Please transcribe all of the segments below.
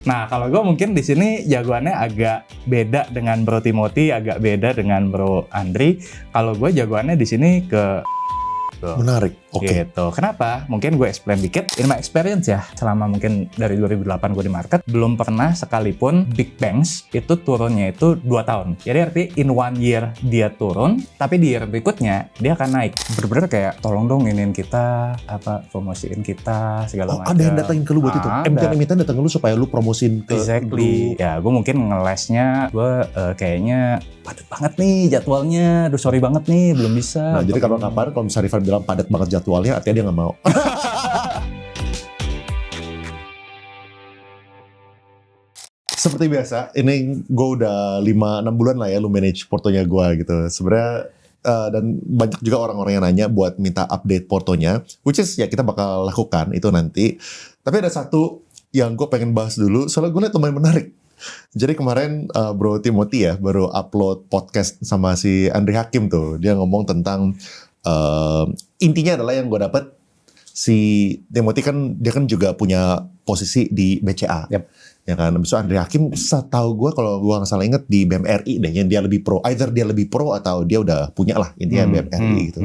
Nah, kalau gue mungkin di sini jagoannya agak beda dengan Bro Timothy, agak beda dengan Bro Andri. Kalau gue jagoannya di sini ke Menarik, oke. Gitu. Kenapa? Mungkin gue explain dikit. In my experience ya, selama mungkin dari 2008 gue di market, belum pernah sekalipun big banks itu turunnya itu 2 tahun. Jadi arti in 1 year dia turun, tapi di year berikutnya dia akan naik. Bener-bener kayak tolong dong iniin kita, promosiin kita, segala macam. Ada yang datangin ke lu buat itu? Emiten datang ke lu supaya lu promosiin ke Exactly. Ya, gue mungkin ngelesnya, gue kayaknya padat banget nih jadwalnya. Aduh, sorry banget nih, belum bisa. Nah, jadi kalau misalnya Rifan bilang padat banget jadwalnya, artinya dia nggak mau. Seperti biasa, ini gue udah 5-6 bulan lah ya lu manage portonya gue gitu. Sebenarnya dan banyak juga orang-orang yang nanya buat minta update portonya, which is ya kita bakal lakukan itu nanti. Tapi ada satu yang gue pengen bahas dulu, soalnya gue liat lumayan menarik. Jadi kemarin Bro Timothy ya baru upload podcast sama si Andri Hakim tuh. Dia ngomong tentang intinya adalah yang gue dapet, si Timothy kan dia kan juga punya posisi di BCA. Yep. Ya kan, abis itu Andri Hakim setahu gue kalau gue nggak salah inget di BMRI deh, yang dia lebih pro, either dia lebih pro atau dia udah punya lah intinya BMRI gitu.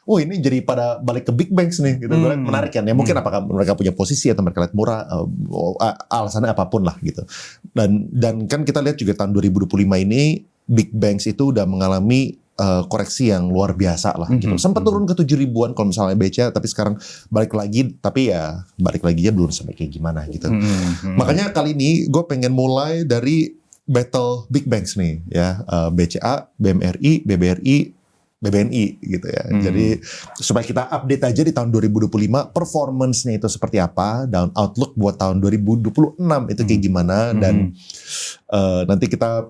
Oh ini jadi pada balik ke big banks nih gitu, gue liat menarik kan ya, mungkin apakah mereka punya posisi atau mereka lihat murah, alasannya apapun lah gitu. Dan kan kita lihat juga tahun 2025 ini big banks itu udah mengalami koreksi yang luar biasa lah gitu. Sempat turun ke 7 ribuan kalau misalnya BCA, tapi sekarang balik lagi, tapi ya balik lagi ya belum sampai kayak gimana gitu. Makanya kali ini gue pengen mulai dari battle big banks nih ya, BCA, BMRI, BBRI, BBNI gitu ya. Jadi supaya kita update aja di tahun 2025 performance-nya itu seperti apa, dan outlook buat tahun 2026 itu kayak gimana, dan nanti kita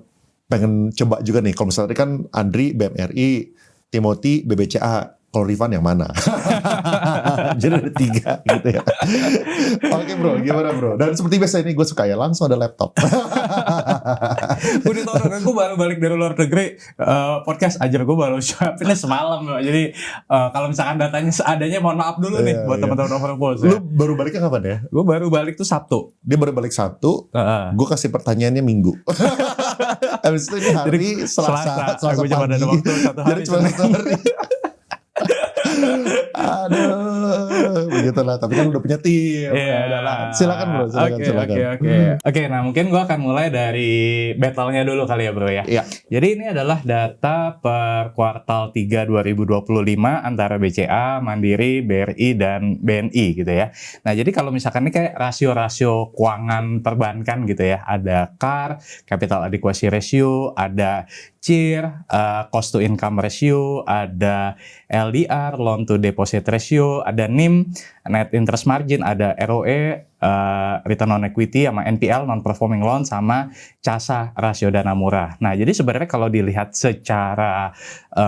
pengen coba juga nih, kalau misalnya kan Andri BMRI, Timothy BBCA, kalau Rifan yang mana? Jadi ada 3 gitu ya. Oke bro, gimana bro? Dan seperti biasa ini gue suka ya langsung ada laptop. Gue ditolong, gue baru balik dari luar negeri, podcast ajar gue baru siapinnya semalam. Jadi kalau misalkan datanya seadanya, mohon maaf dulu nih buat teman-teman Overpulse. Lu baru baliknya kapan ya? Gue baru balik tuh Sabtu. Dia baru balik Sabtu, gue kasih pertanyaannya Minggu. Habis itu ini hari Selasa Gue cuma ada waktu 1 hari. Jadi cuma 1 hari. Aduh, begitulah. Tapi kan udah punya tim. Yeah. Silakan bro, silakan. Oke, nah mungkin gue akan mulai dari battle-nya dulu kali ya bro ya. Iya. Jadi ini adalah data per kuartal 3 2025 antara BCA, Mandiri, BRI, dan BNI gitu ya. Nah jadi kalau misalkan ini kayak rasio-rasio keuangan perbankan gitu ya. Ada CAR, Capital Adequacy Ratio, ada CIR, cost to income ratio, ada LDR, loan to deposit ratio, ada NIM, net interest margin, ada ROE, return on equity, sama NPL, non performing loan, sama CASA, rasio dana murah. Nah, jadi sebenarnya kalau dilihat secara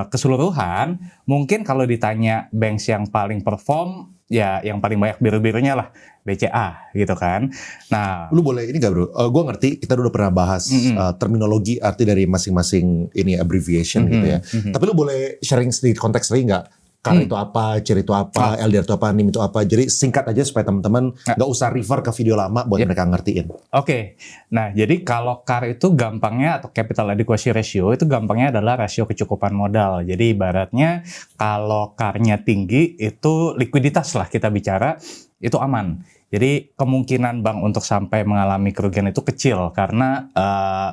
keseluruhan, mungkin kalau ditanya banks yang paling perform, ya yang paling banyak biru-birunya lah BCA gitu kan. Nah, lu boleh ini gak bro? Gue ngerti kita udah pernah bahas terminologi arti dari masing-masing ini abbreviation gitu ya. Tapi lu boleh sharing sedikit konteks nggak? CAR itu apa, CIR itu apa, LDR itu apa, NIM itu apa. Jadi singkat aja supaya teman-teman nggak usah refer ke video lama buat mereka ngertiin. Oke. Nah, jadi kalau CAR itu gampangnya, atau Capital Adequacy Ratio itu gampangnya adalah rasio kecukupan modal. Jadi ibaratnya kalau CAR-nya tinggi itu likuiditas lah kita bicara, itu aman. Jadi kemungkinan bank untuk sampai mengalami kerugian itu kecil karena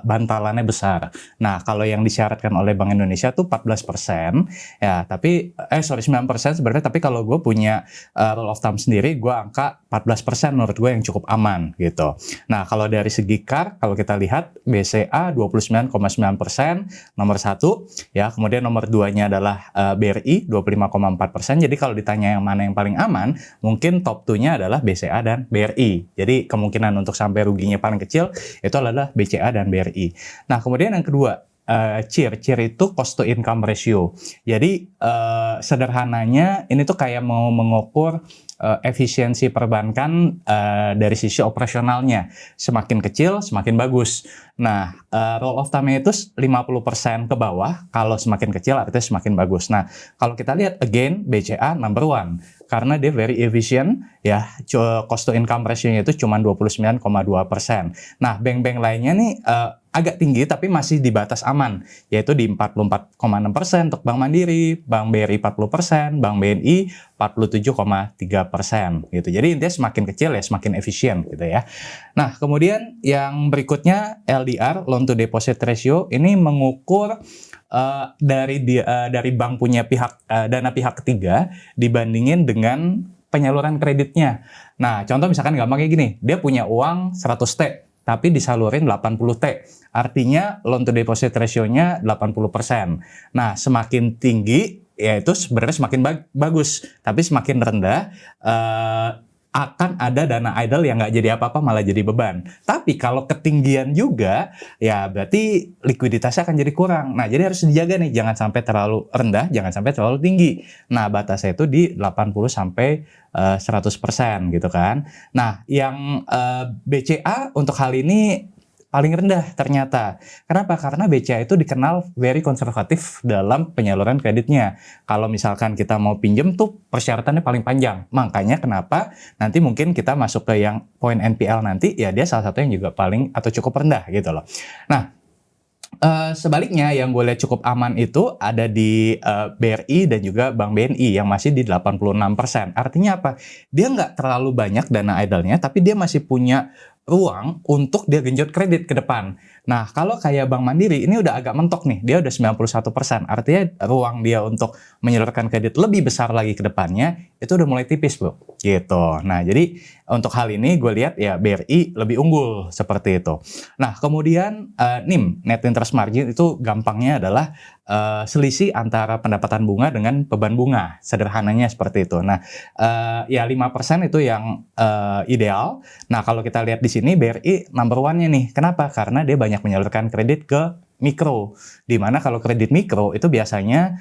bantalannya besar. Nah, kalau yang disyaratkan oleh Bank Indonesia tuh 14%, ya, tapi 9% sebenarnya, tapi kalau gue punya rule of thumb sendiri, gue angka 14% menurut gue yang cukup aman gitu. Nah, kalau dari segi CAR, kalau kita lihat BCA 29,9%, nomor 1, ya, kemudian nomor 2-nya adalah BRI 25,4%. Jadi kalau ditanya yang mana yang paling aman, mungkin top 2-nya adalah BCA dan BRI. Jadi kemungkinan untuk sampai ruginya paling kecil itu adalah BCA dan BRI. Nah, kemudian yang kedua, CIR itu cost to income ratio. Jadi sederhananya ini tuh kayak mau mengukur efisiensi perbankan dari sisi operasionalnya. Semakin kecil, semakin bagus. Nah, rule of thumb-nya itu 50% ke bawah, kalau semakin kecil artinya semakin bagus. Nah, kalau kita lihat again, BCA number one. Karena dia very efficient, ya, cost to income ratio-nya itu cuma 29,2%. Nah, bank-bank lainnya nih agak tinggi tapi masih di batas aman, yaitu di 44,6% untuk Bank Mandiri, Bank BRI 40%, Bank BNI 47,3% gitu. Jadi intinya semakin kecil ya semakin efisien gitu ya. Nah, kemudian yang berikutnya LDR, loan to deposit ratio, ini mengukur dari bank punya dana pihak ketiga dibandingin dengan penyaluran kreditnya. Nah, contoh misalkan gampang kayak gini, dia punya uang 100T, tapi disalurin 80T. Artinya loan to deposit ratio-nya 80%. Nah, semakin tinggi, ya itu sebenarnya semakin bagus. Tapi semakin rendah, akan ada dana idle yang nggak jadi apa-apa malah jadi beban. Tapi kalau ketinggian juga, ya berarti likuiditasnya akan jadi kurang. Nah, jadi harus dijaga nih, jangan sampai terlalu rendah, jangan sampai terlalu tinggi. Nah, batasnya itu di 80 sampai 100% gitu kan. Nah, yang BCA untuk hal ini paling rendah ternyata. Kenapa? Karena BCA itu dikenal very konservatif dalam penyaluran kreditnya. Kalau misalkan kita mau pinjem tuh persyaratannya paling panjang. Makanya kenapa nanti mungkin kita masuk ke yang poin NPL nanti, ya dia salah satu yang juga paling atau cukup rendah gitu loh. Nah, sebaliknya yang gue lihat cukup aman itu ada di BRI dan juga Bank BNI yang masih di 86%. Artinya apa? Dia nggak terlalu banyak dana idle-nya, tapi dia masih punya ruang untuk dia genjot kredit ke depan. Nah, kalau kayak Bank Mandiri ini udah agak mentok nih, dia udah 91%. Artinya ruang dia untuk menyalurkan kredit lebih besar lagi ke depannya, itu udah mulai tipis, bro. Gitu. Nah, jadi untuk hal ini gue lihat ya BRI lebih unggul seperti itu. Nah, kemudian NIM, net interest margin, itu gampangnya adalah selisih antara pendapatan bunga dengan beban bunga. Sederhananya seperti itu. Nah, ya 5% itu yang ideal. Nah, kalau kita lihat di sini BRI number one-nya nih. Kenapa? Karena dia banyak menyalurkan kredit ke mikro. Dimana kalau kredit mikro itu biasanya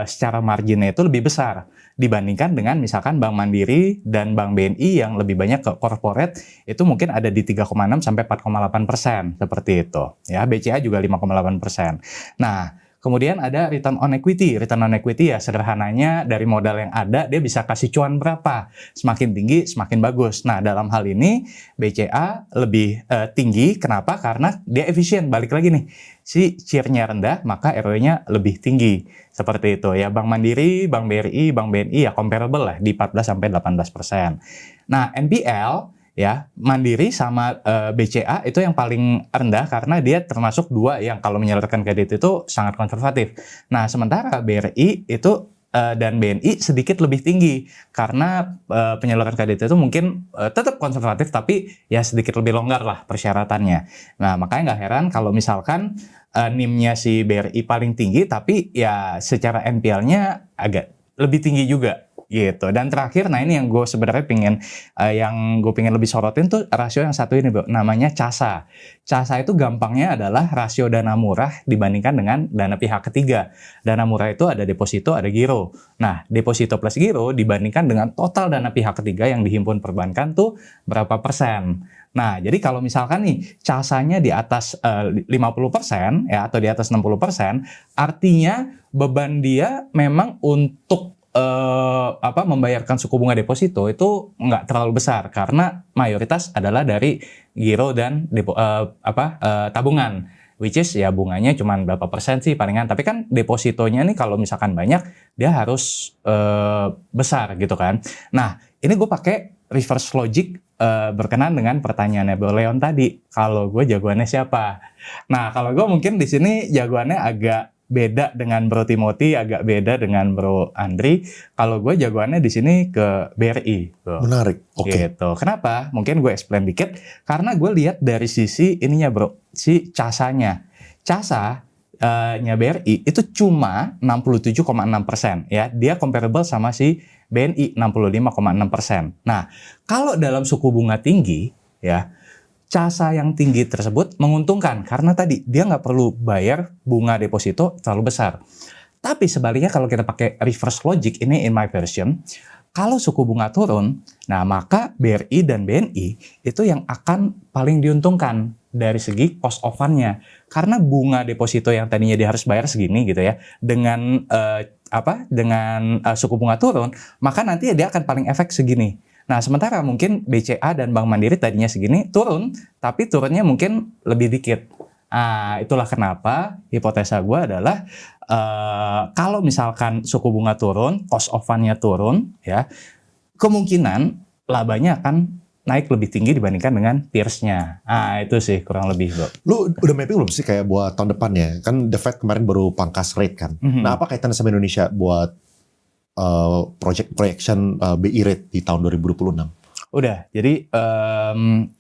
secara marginnya itu lebih besar dibandingkan dengan misalkan Bank Mandiri dan Bank BNI yang lebih banyak ke corporate, itu mungkin ada di 3,6 sampai 4,8% seperti itu. Ya, BCA juga 5,8%. Nah, kemudian ada return on equity. Return on equity ya sederhananya dari modal yang ada dia bisa kasih cuan berapa. Semakin tinggi semakin bagus. Nah, dalam hal ini BCA lebih tinggi. Kenapa? Karena dia efisien. Balik lagi nih. Si CIR-nya rendah, maka ROE-nya lebih tinggi. Seperti itu ya. Bank Mandiri, Bank BRI, Bank BNI ya comparable lah di 14 sampai 18%. Nah, NPL ya, Mandiri sama BCA itu yang paling rendah karena dia termasuk dua yang kalau menyalurkan kredit itu sangat konservatif. Nah, sementara BRI itu dan BNI sedikit lebih tinggi karena penyaluran kredit itu mungkin tetap konservatif tapi ya sedikit lebih longgar lah persyaratannya. Nah, makanya nggak heran kalau misalkan NIM-nya si BRI paling tinggi tapi ya secara NPL-nya agak lebih tinggi juga. Gitu. Dan terakhir, nah ini yang gue sebenarnya pengen lebih sorotin tuh rasio yang satu ini, bro, namanya CASA. CASA itu gampangnya adalah rasio dana murah dibandingkan dengan dana pihak ketiga. Dana murah itu ada deposito, ada giro. Nah, deposito plus giro dibandingkan dengan total dana pihak ketiga yang dihimpun perbankan tuh berapa persen. Nah, jadi kalau misalkan nih CASA-nya di atas 50% ya atau di atas 60%, artinya beban dia memang untuk membayarkan suku bunga deposito itu nggak terlalu besar karena mayoritas adalah dari giro dan tabungan, which is ya bunganya cuma berapa persen sih palingan, tapi kan depositonya nih kalau misalkan banyak dia harus besar gitu kan. Nah, ini gue pakai reverse logic berkenan dengan pertanyaannya Bro Leon tadi, kalau gue jagoannya siapa? Nah, kalau gue mungkin di sini jagoannya agak beda dengan Bro Timothy, agak beda dengan Bro Andri. Kalau gue jagoannya di sini ke BRI. Bro. Menarik. Oke. Gitu. Kenapa? Mungkin gue explain dikit. Karena gue lihat dari sisi ininya, Bro, si CASA-nya. CASA-nya BRI itu cuma 67,6%. Ya, dia comparable sama si BNI 65,6%. Nah, kalau dalam suku bunga tinggi, ya, CASA yang tinggi tersebut menguntungkan karena tadi dia nggak perlu bayar bunga deposito terlalu besar. Tapi sebaliknya kalau kita pakai reverse logic ini in my version, kalau suku bunga turun, nah maka BRI dan BNI itu yang akan paling diuntungkan dari segi cost of fund-nya. Karena bunga deposito yang tadinya dia harus bayar segini gitu ya, dengan suku bunga turun, maka nanti dia akan paling efek segini. Nah, sementara mungkin BCA dan Bank Mandiri tadinya segini turun, tapi turunnya mungkin lebih dikit. Nah, itulah kenapa hipotesa gue adalah kalau misalkan suku bunga turun, cost of fund-nya turun, ya kemungkinan labanya akan naik lebih tinggi dibandingkan dengan peers-nya. Nah, itu sih kurang lebih, Bro. Lu udah mapping belum sih kayak buat tahun depannya? Kan The Fed kemarin baru pangkas rate kan. Nah, apa kaitannya sama Indonesia buat projection BI rate di tahun 2026? Udah, jadi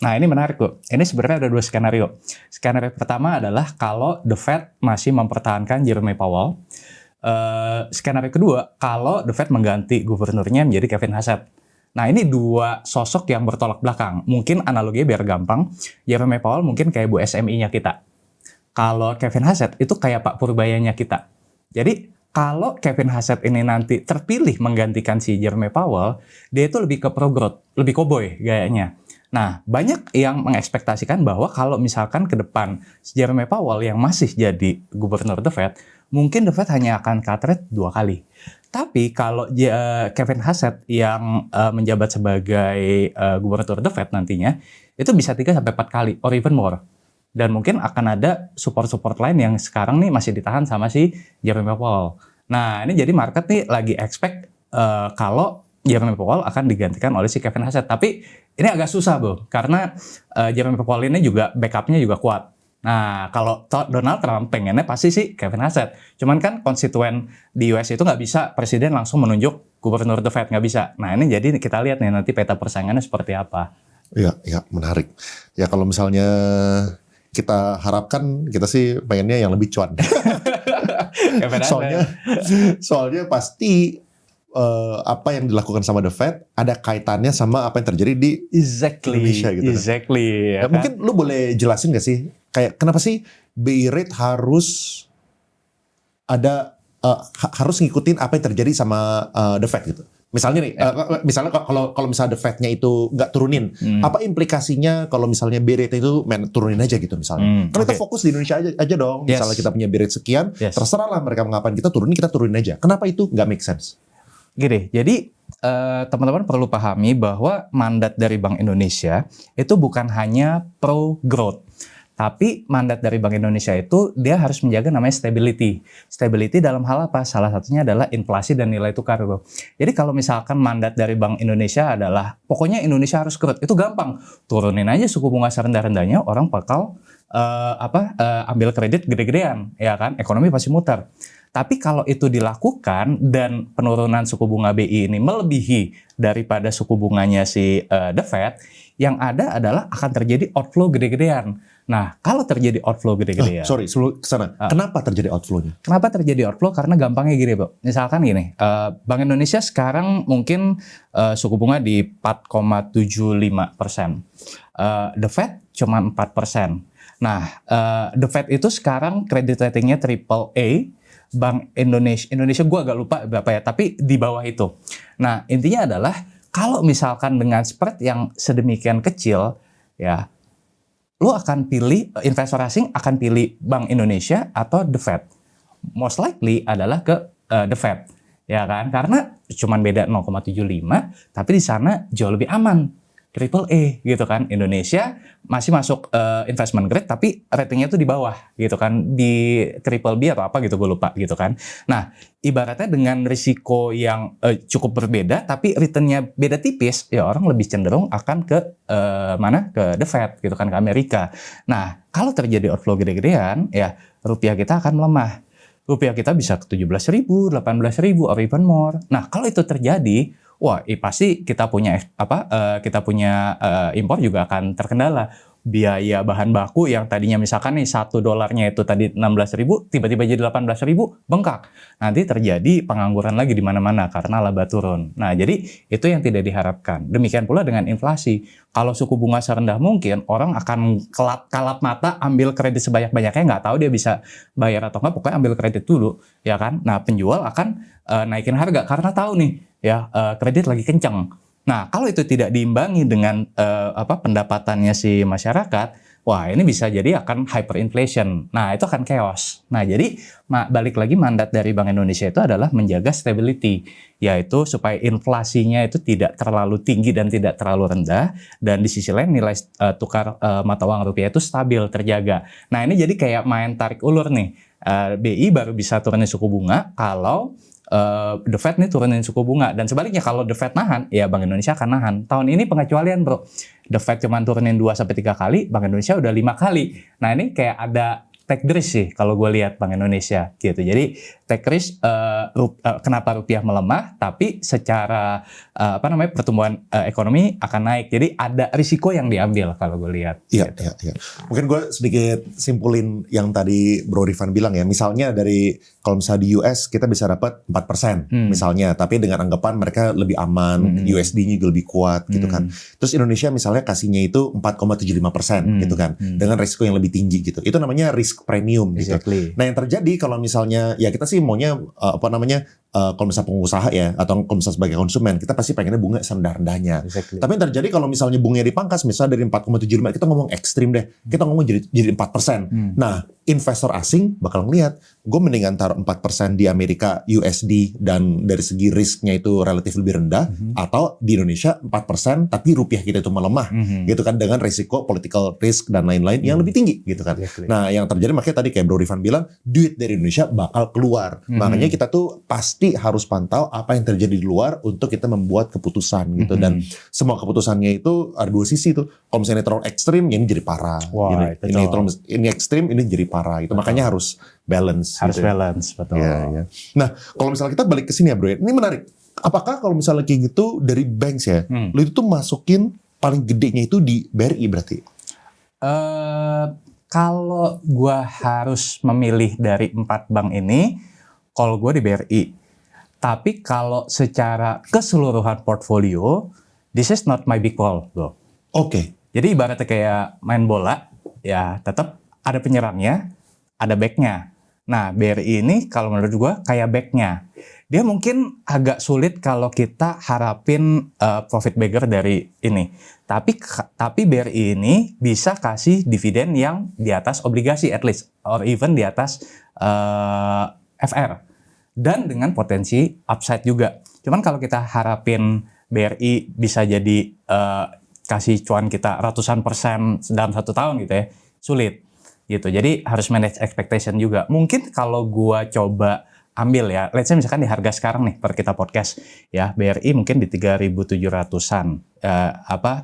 nah ini menarik kok. Ini sebenarnya ada dua skenario. Skenario pertama adalah kalau The Fed masih mempertahankan Jerome Powell. Skenario kedua, kalau The Fed mengganti gubernurnya menjadi Kevin Hassett. Nah, ini dua sosok yang bertolak belakang. Mungkin analoginya biar gampang, Jerome Powell mungkin kayak Bu SMI-nya kita. Kalau Kevin Hassett itu kayak Pak Purbayanya kita. Jadi kalau Kevin Hassett ini nanti terpilih menggantikan si Jerome Powell, dia itu lebih ke pro-growth, lebih cowboy gayanya. Nah, banyak yang mengekspektasikan bahwa kalau misalkan ke depan Jerome Powell yang masih jadi gubernur The Fed, mungkin The Fed hanya akan cut rate 2 kali. Tapi kalau Kevin Hassett yang menjabat sebagai gubernur The Fed nantinya, itu bisa 3-4 kali, or even more. Dan mungkin akan ada support-support lain yang sekarang nih masih ditahan sama si Jerome Powell. Nah, ini jadi market nih lagi expect kalau Jerome Powell akan digantikan oleh si Kevin Hassett. Tapi ini agak susah, Bro. Karena Jerome Powell ini juga backup-nya juga kuat. Nah, kalau Donald Trump pengennya pasti sih Kevin Hassett. Cuman kan konstituen di US itu nggak bisa presiden langsung menunjuk gubernur The Fed, nggak bisa. Nah, ini jadi kita lihat nih nanti peta persaingannya seperti apa. Iya, menarik. Ya kalau misalnya kita harapkan, kita sih pengennya yang lebih cuan. soalnya pasti apa yang dilakukan sama The Fed ada kaitannya sama apa yang terjadi di Indonesia gitu. Exactly. Ya, kan? Mungkin lu boleh jelasin gak sih kayak kenapa sih BI rate harus ada harus ngikutin apa yang terjadi sama The Fed gitu. Misalnya nih, misalnya kalau misalnya The Fed-nya itu nggak turunin, apa implikasinya kalau misalnya BI rate itu turunin aja gitu misalnya. Kalau kita fokus di Indonesia aja dong. Misalnya kita punya BI rate sekian, terserah lah mereka ngapain, kita turunin aja. Kenapa itu nggak make sense? Gini, jadi teman-teman perlu pahami bahwa mandat dari Bank Indonesia itu bukan hanya pro growth. Tapi mandat dari Bank Indonesia itu dia harus menjaga namanya stability. Stability dalam hal apa? Salah satunya adalah inflasi dan nilai tukar, Bro. Jadi kalau misalkan mandat dari Bank Indonesia adalah pokoknya Indonesia harus growth, itu gampang. Turunin aja suku bunga serendah-rendahnya, orang bakal ambil kredit gede-gedean, ya kan? Ekonomi pasti muter. Tapi kalau itu dilakukan dan penurunan suku bunga BI ini melebihi daripada suku bunganya si The Fed, yang ada adalah akan terjadi outflow gede-gedean. Nah, kalau terjadi outflow gede-gedean. Sorry, sebelum kesana. Kenapa terjadi outflow-nya? Kenapa terjadi outflow? Karena gampangnya gini, Bro. Misalkan gini, Bank Indonesia sekarang mungkin suku bunga di 4,75%. The Fed cuma 4%. Nah, The Fed itu sekarang credit ratingnya AAA. Bank Indonesia gue agak lupa berapa ya, tapi di bawah itu. Nah, intinya adalah kalau misalkan dengan spread yang sedemikian kecil, ya, lo akan pilih, investor asing akan pilih Bank Indonesia atau The Fed. Most likely adalah ke The Fed, ya kan? Karena cuman beda 0,75, tapi di sana jauh lebih aman. AAA gitu kan. Indonesia masih masuk investment grade tapi ratingnya tuh di bawah gitu kan, di triple B atau apa gitu, gue lupa gitu kan. Nah, ibaratnya dengan risiko yang cukup berbeda tapi returnnya beda tipis, ya orang lebih cenderung akan ke mana? Ke The Fed gitu kan, ke Amerika. Nah, kalau terjadi outflow gede-gedean, ya rupiah kita akan melemah. Rupiah kita bisa ke 17.000, 18.000 or even more. Nah, kalau itu terjadi, wah, pasti kita punya impor juga akan terkendala. biaya bahan baku yang tadinya misalkan nih $1 itu tadi 16.000, tiba-tiba jadi 18.000, bengkak. Nanti terjadi pengangguran lagi di mana-mana karena laba turun. Nah, jadi itu yang tidak diharapkan. Demikian pula dengan inflasi. Kalau suku bunga serendah mungkin, orang akan kalap mata ambil kredit sebanyak-banyaknya, nggak tahu dia bisa bayar atau nggak, pokoknya ambil kredit dulu, ya kan? Nah, penjual akan naikin harga karena tahu nih, ya kredit lagi kenceng. Nah, kalau itu tidak diimbangi dengan pendapatannya si masyarakat, wah ini bisa jadi akan hyperinflation. Nah, itu akan chaos. Nah, jadi balik lagi mandat dari Bank Indonesia itu adalah menjaga stability, yaitu supaya inflasinya itu tidak terlalu tinggi dan tidak terlalu rendah, dan di sisi lain nilai tukar mata uang rupiah itu stabil, terjaga. Nah, ini jadi kayak main tarik ulur nih. BI baru bisa turunin suku bunga kalau The Fed nih turunin suku bunga, dan sebaliknya kalau The Fed nahan, ya Bank Indonesia akan nahan. Tahun ini pengecualian bro, The Fed cuma turunin 2-3 kali, Bank Indonesia udah 5 kali. Nah ini kayak ada take risk sih kalau gue lihat Bank Indonesia gitu. Jadi take risk kenapa rupiah melemah, tapi secara pertumbuhan ekonomi akan naik. Jadi ada risiko yang diambil kalau gue lihat. Iya, gitu. iya. Mungkin gue sedikit simpulin yang tadi Bro Rifan bilang ya. Misalnya kalau misalnya di US kita bisa dapat 4% misalnya, tapi dengan anggapan mereka lebih aman, USD-nya juga lebih kuat gitu kan. Terus Indonesia misalnya kasihnya itu 4,75% gitu kan, dengan risiko yang lebih tinggi gitu. Itu namanya risk premium gitu. Exactly. Nah yang terjadi kalau misalnya ya kita sih maunya kalau misalnya pengusaha ya, atau kalau misalnya sebagai konsumen, kita pasti pengennya bunga serendah-rendahnya. Exactly. Tapi yang terjadi kalau misalnya bunganya dipangkas, misalnya dari 4,75, kita ngomong ekstrim deh, kita ngomong jadi 4%. Nah, investor asing bakal ngelihat, gue mendingan taruh 4% di Amerika USD dan dari segi risknya itu relatif lebih rendah, atau di Indonesia 4% tapi rupiah kita itu melemah, gitu kan, dengan risiko political risk dan lain-lain yang lebih tinggi, gitu kan. Exactly. Nah, yang terjadi makanya tadi kayak Bro Rifan bilang, duit dari Indonesia bakal keluar. Makanya kita tuh pasti harus pantau apa yang terjadi di luar untuk kita membuat keputusan gitu. Dan semua keputusannya itu ada dua sisi tuh. Kalau misalnya terlalu ekstrim, ya ini jadi parah. Wah, ini ekstrim, ini jadi parah. Itu makanya harus balance. Harus gitu. balance, betul. Ya. Nah, kalau misalnya kita balik ke sini ya bro, ini menarik. Apakah kalau misalnya kayak gitu dari banks ya, lo itu tuh masukin paling gedenya itu di BRI berarti? Kalau gue harus memilih dari 4 bank ini, kalau gue di BRI. Tapi kalau secara keseluruhan portfolio, this is not my big call, bro. Oke. Jadi ibaratnya kayak main bola, ya tetap ada penyerangnya, ada backnya. Nah, BRI ini kalau menurut gue kayak backnya. Dia mungkin agak sulit kalau kita harapin profit bagger dari ini. Tapi BRI ini bisa kasih dividen yang di atas obligasi at least, or even di atas FR. Dan dengan potensi upside juga. Cuman kalau kita harapin BRI bisa jadi kasih cuan kita ratusan persen dalam 1 tahun gitu ya, sulit gitu. Jadi harus manage expectation juga. Mungkin kalau gua coba ambil ya, let's say misalkan di harga sekarang nih per kita podcast ya, BRI mungkin di 3.700-an.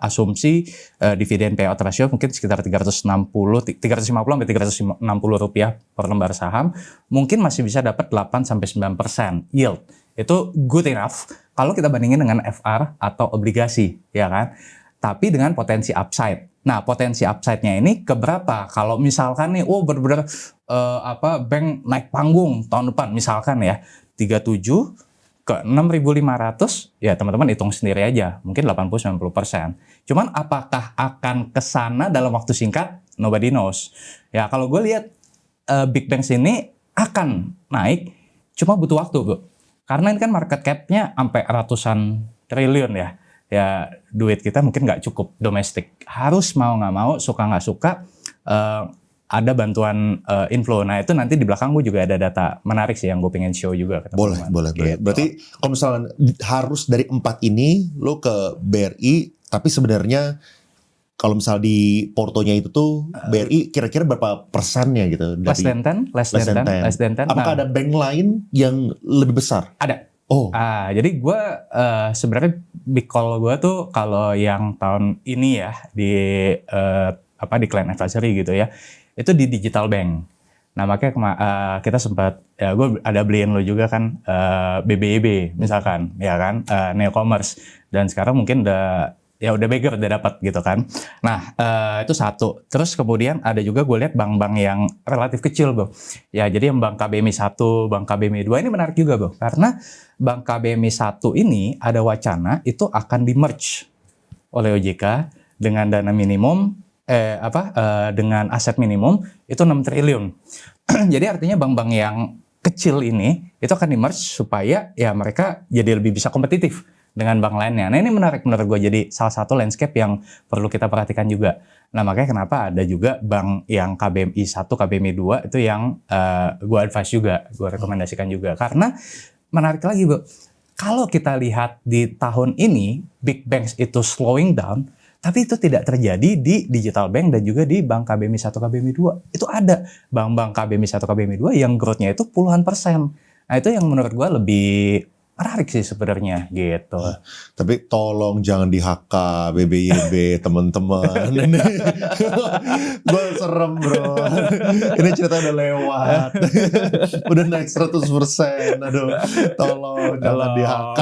Asumsi dividen payout ratio mungkin sekitar 350 sampai 360 rupiah per lembar saham, mungkin masih bisa dapat 8-9% yield. Itu good enough kalau kita bandingin dengan FR atau obligasi, ya kan? Tapi dengan potensi upside. Nah, potensi upside-nya ini keberapa? Kalau misalkan nih, bener-bener bank naik panggung tahun depan, misalkan ya 37 ke 6.500, ya teman-teman hitung sendiri aja, mungkin 80-90%. Cuman apakah akan kesana dalam waktu singkat? Nobody knows. Ya kalau gue lihat big banks ini akan naik, cuma butuh waktu, bro. Karena ini kan market cap-nya sampai ratusan triliun ya. Ya duit kita mungkin nggak cukup domestik. Harus mau nggak mau, suka nggak suka, ada bantuan inflow. Nah itu nanti di belakang gue juga ada data menarik sih yang gue pengen show juga ke teman-teman. Boleh. Gitu. Berarti kalau misalnya harus dari 4 ini lo ke BRI, tapi sebenarnya kalau misal di portonya itu tuh BRI kira-kira berapa persennya gitu? Less than 10. Apakah ada bank lain yang lebih besar? Ada. Oh. Jadi gue sebenarnya big call gue tuh kalau yang tahun ini ya di client advisory gitu ya, itu di digital bank. Nah makanya kita sempat gue ada beliin lo juga kan BBIB misalkan, ya kan, Neocommerce, dan sekarang mungkin udah ya udah beggar udah dapat gitu kan. Nah itu satu. Terus kemudian ada juga gue lihat bank-bank yang relatif kecil bro. Ya jadi yang bank KBMI 1, bank KBMI 2 ini menarik juga bro. Karena bank KBMI 1 ini ada wacana itu akan di-merge oleh OJK dengan dana minimum dengan aset minimum itu 6 triliun. Jadi artinya bank-bank yang kecil ini itu akan di-merge supaya ya mereka jadi lebih bisa kompetitif dengan bank lainnya. Nah ini menarik menurut gue, jadi salah satu landscape yang perlu kita perhatikan juga. Nah makanya kenapa ada juga bank yang KBMI 1, KBMI 2 itu yang gue advise juga, gue rekomendasikan juga. Karena menarik lagi bro, kalau kita lihat di tahun ini big banks itu slowing down, tapi itu tidak terjadi di digital bank dan juga di bank KBMI 1, KBMI 2. Itu ada bank-bank KBMI 1, KBMI 2 yang growth-nya itu puluhan persen. Nah itu yang menurut gue lebih menarik sih sebenarnya gitu. Tapi tolong jangan di-HK BBYB teman-teman. Ini gue serem bro. Ini cerita udah lewat. Udah naik 100%. Aduh, tolong jangan di-HK.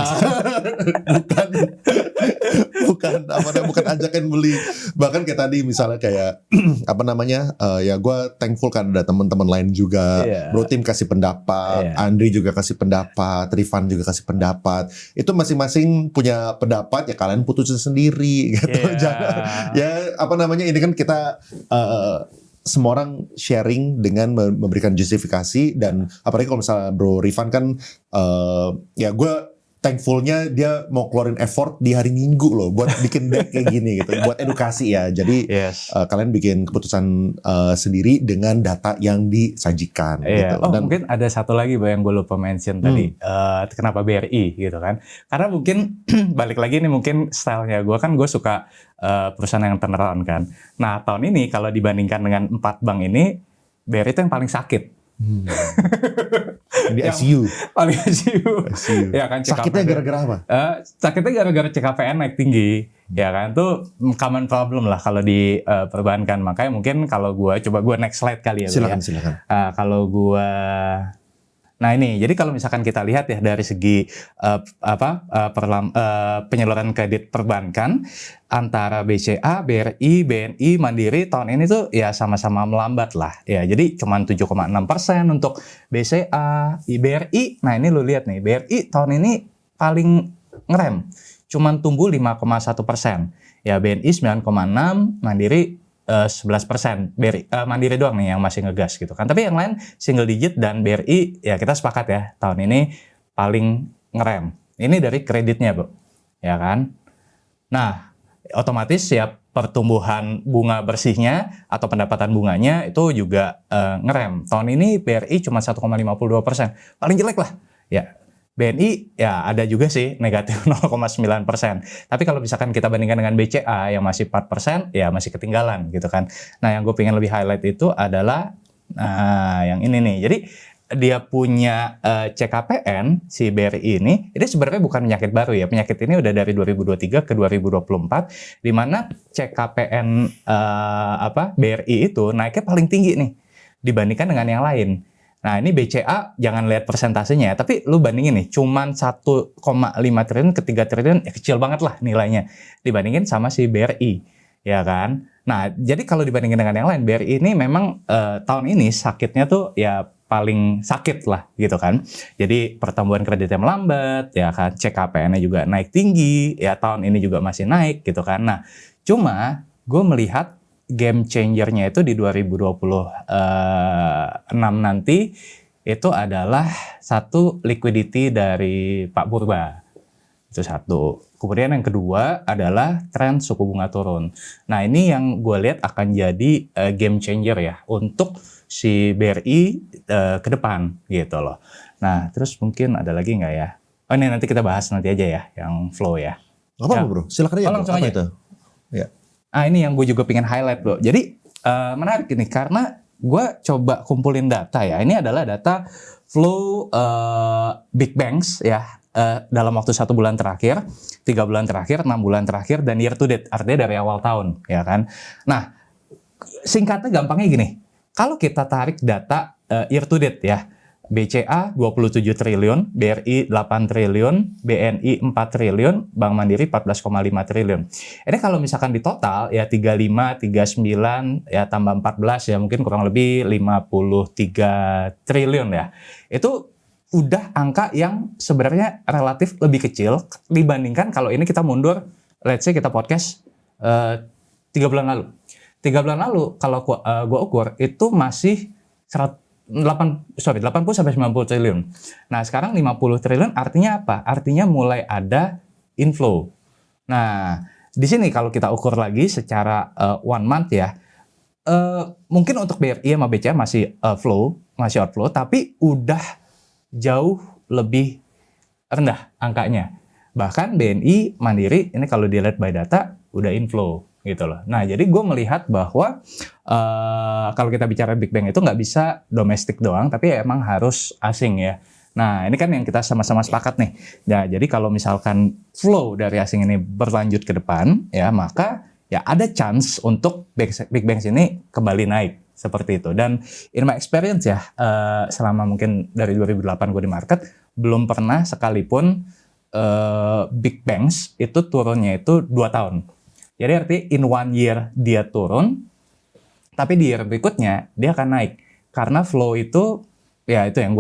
bukan ajakan beli. Bahkan kayak tadi misalnya kayak ya gue thankful kan ada teman-teman lain juga. Bro Tim kasih pendapat, Andri juga kasih pendapat, Rifan juga kasih pendapat. Itu masing-masing punya pendapat, ya kalian putusin sendiri gitu. Jangan ini kan kita semua orang sharing dengan memberikan justifikasi, dan apalagi kalau misalnya Bro Rifan kan ya gue thankfulnya dia mau keluarin effort di hari Minggu loh buat bikin deck kayak gini gitu, buat edukasi ya. Jadi kalian bikin keputusan sendiri dengan data yang disajikan. Gitu. Dan mungkin ada satu lagi yang gue lupa mention tadi, kenapa BRI gitu kan? Karena mungkin balik lagi nih, mungkin stylenya gue kan, gue suka perusahaan yang turnaround kan. Nah tahun ini kalau dibandingkan dengan 4 bank ini, BRI itu yang paling sakit. Di ICU. Paling ICU. Ya kan, sakitnya gara-gara apa? Sakitnya gara-gara CKPN naik tinggi. Ya kan, itu common problem lah kalau di perbankan. Makanya mungkin kalau gue next slide kali ya. Silakan. Kalau gue, nah ini, jadi kalau misalkan kita lihat ya dari segi penyaluran kredit perbankan antara BCA, BRI, BNI, Mandiri tahun ini tuh ya sama-sama melambat lah. Ya, jadi cuma 7,6% untuk BCA, BRI. Nah ini lu lihat nih, BRI tahun ini paling ngerem, cuma tumbuh 5,1%. Ya BNI 9,6%, Mandiri 11%. Mandiri doang nih yang masih ngegas gitu kan. Tapi yang lain single digit, dan BRI ya kita sepakat ya tahun ini paling ngerem. Ini dari kreditnya bro, ya kan. Nah otomatis ya pertumbuhan bunga bersihnya atau pendapatan bunganya itu juga ngerem. Tahun ini BRI cuma 1,52%, paling jelek lah ya. BNI ya ada juga sih negatif 0,9%. Tapi kalau misalkan kita bandingkan dengan BCA yang masih 4%, ya masih ketinggalan gitu kan. Nah yang gue pengen lebih highlight itu adalah yang ini nih. Jadi dia punya CKPN, si BRI ini sebenarnya bukan penyakit baru ya. Penyakit ini udah dari 2023 ke 2024, di mana CKPN BRI itu naiknya paling tinggi nih dibandingkan dengan yang lain. Nah ini BCA jangan lihat persentasenya, tapi lu bandingin nih, cuman 1,5 triliun ke 3 triliun, ya kecil banget lah nilainya dibandingin sama si BRI, ya kan? Nah jadi kalau dibandingin dengan yang lain, BRI ini memang tahun ini sakitnya tuh ya paling sakit lah gitu kan. Jadi pertumbuhan kreditnya melambat, ya kan, CKPN-nya juga naik tinggi, ya tahun ini juga masih naik gitu kan. Nah cuma gue melihat game changer-nya itu di 2026 nanti itu adalah satu liquidity dari Pak Purba. Itu satu. Kemudian yang kedua adalah tren suku bunga turun. Nah ini yang gue lihat akan jadi game changer ya untuk si BRI ke depan gitu loh. Nah terus mungkin ada lagi nggak ya? Oh ini nanti kita bahas nanti aja ya yang flow ya. Apa bro? Silakan aja. Langsung aja. Itu? Ya. Ini yang gue juga pengen highlight bro. Jadi menarik ini karena gue coba kumpulin data ya. Ini adalah data flow big banks ya dalam waktu 1 bulan terakhir, 3 bulan terakhir, 6 bulan terakhir, dan year to date. Artinya dari awal tahun ya kan. Nah singkatnya gampangnya gini. Kalau kita tarik data year to date ya, BCA 27 triliun, BRI 8 triliun, BNI 4 triliun, Bank Mandiri 14,5 triliun. Ini kalau misalkan di total ya 35, 39, ya tambah 14 ya mungkin kurang lebih 53 triliun ya. Itu udah angka yang sebenarnya relatif lebih kecil dibandingkan kalau ini kita mundur, let's say kita podcast 3 bulan lalu. 3 bulan lalu kalau gua ukur itu masih 80 sampai 90 triliun. Nah, sekarang 50 triliun artinya apa? Artinya mulai ada inflow. Nah, di sini kalau kita ukur lagi secara 1 month ya, mungkin untuk BRI sama BCA masih masih outflow, tapi udah jauh lebih rendah angkanya. Bahkan BNI, Mandiri, ini kalau dilihat by data, udah inflow gitu loh. Nah, jadi gue melihat bahwa kalau kita bicara Big Bang itu nggak bisa domestik doang, tapi emang harus asing ya. Nah, ini kan yang kita sama-sama sepakat nih. Nah, jadi kalau misalkan flow dari asing ini berlanjut ke depan, ya maka ya ada chance untuk Big Bang ini kembali naik. Seperti itu. Dan in my experience ya, selama mungkin dari 2008 gue di market, belum pernah sekalipun Big Banks itu turunnya itu 2 tahun. Jadi artinya in 1 year dia turun, tapi di year berikutnya dia akan naik. Karena flow itu, ya itu yang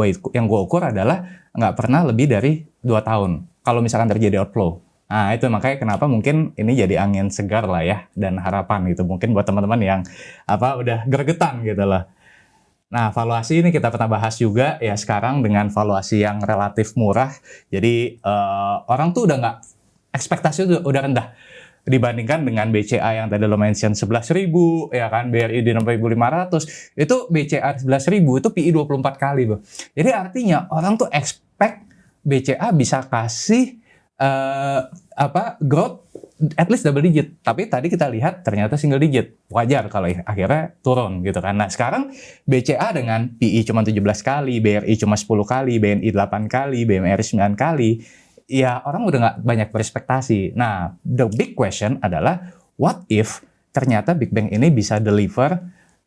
gue ukur adalah nggak pernah lebih dari 2 tahun. Kalau misalkan terjadi outflow. Nah, itu makanya kenapa mungkin ini jadi angin segar lah ya, dan harapan gitu. Mungkin buat teman-teman yang udah gregetan gitu loh. Nah, valuasi ini kita pernah bahas juga ya sekarang dengan valuasi yang relatif murah. Jadi orang tuh udah nggak, ekspektasi udah rendah. Dibandingkan dengan BCA yang tadi lo mention 11.000 ya kan, BRI di 6.500. Itu BCA 11.000 itu PI 24 kali, Bro. Jadi artinya orang tuh expect BCA bisa kasih growth at least double digit, tapi tadi kita lihat ternyata single digit. Wajar kalau akhirnya turun gitu kan. Nah, sekarang BCA dengan PI cuma 17 kali, BRI cuma 10 kali, BNI 8 kali, BMRI 9 kali, ya orang udah nggak banyak berekspektasi. Nah, the big question adalah what if ternyata Big Bang ini bisa deliver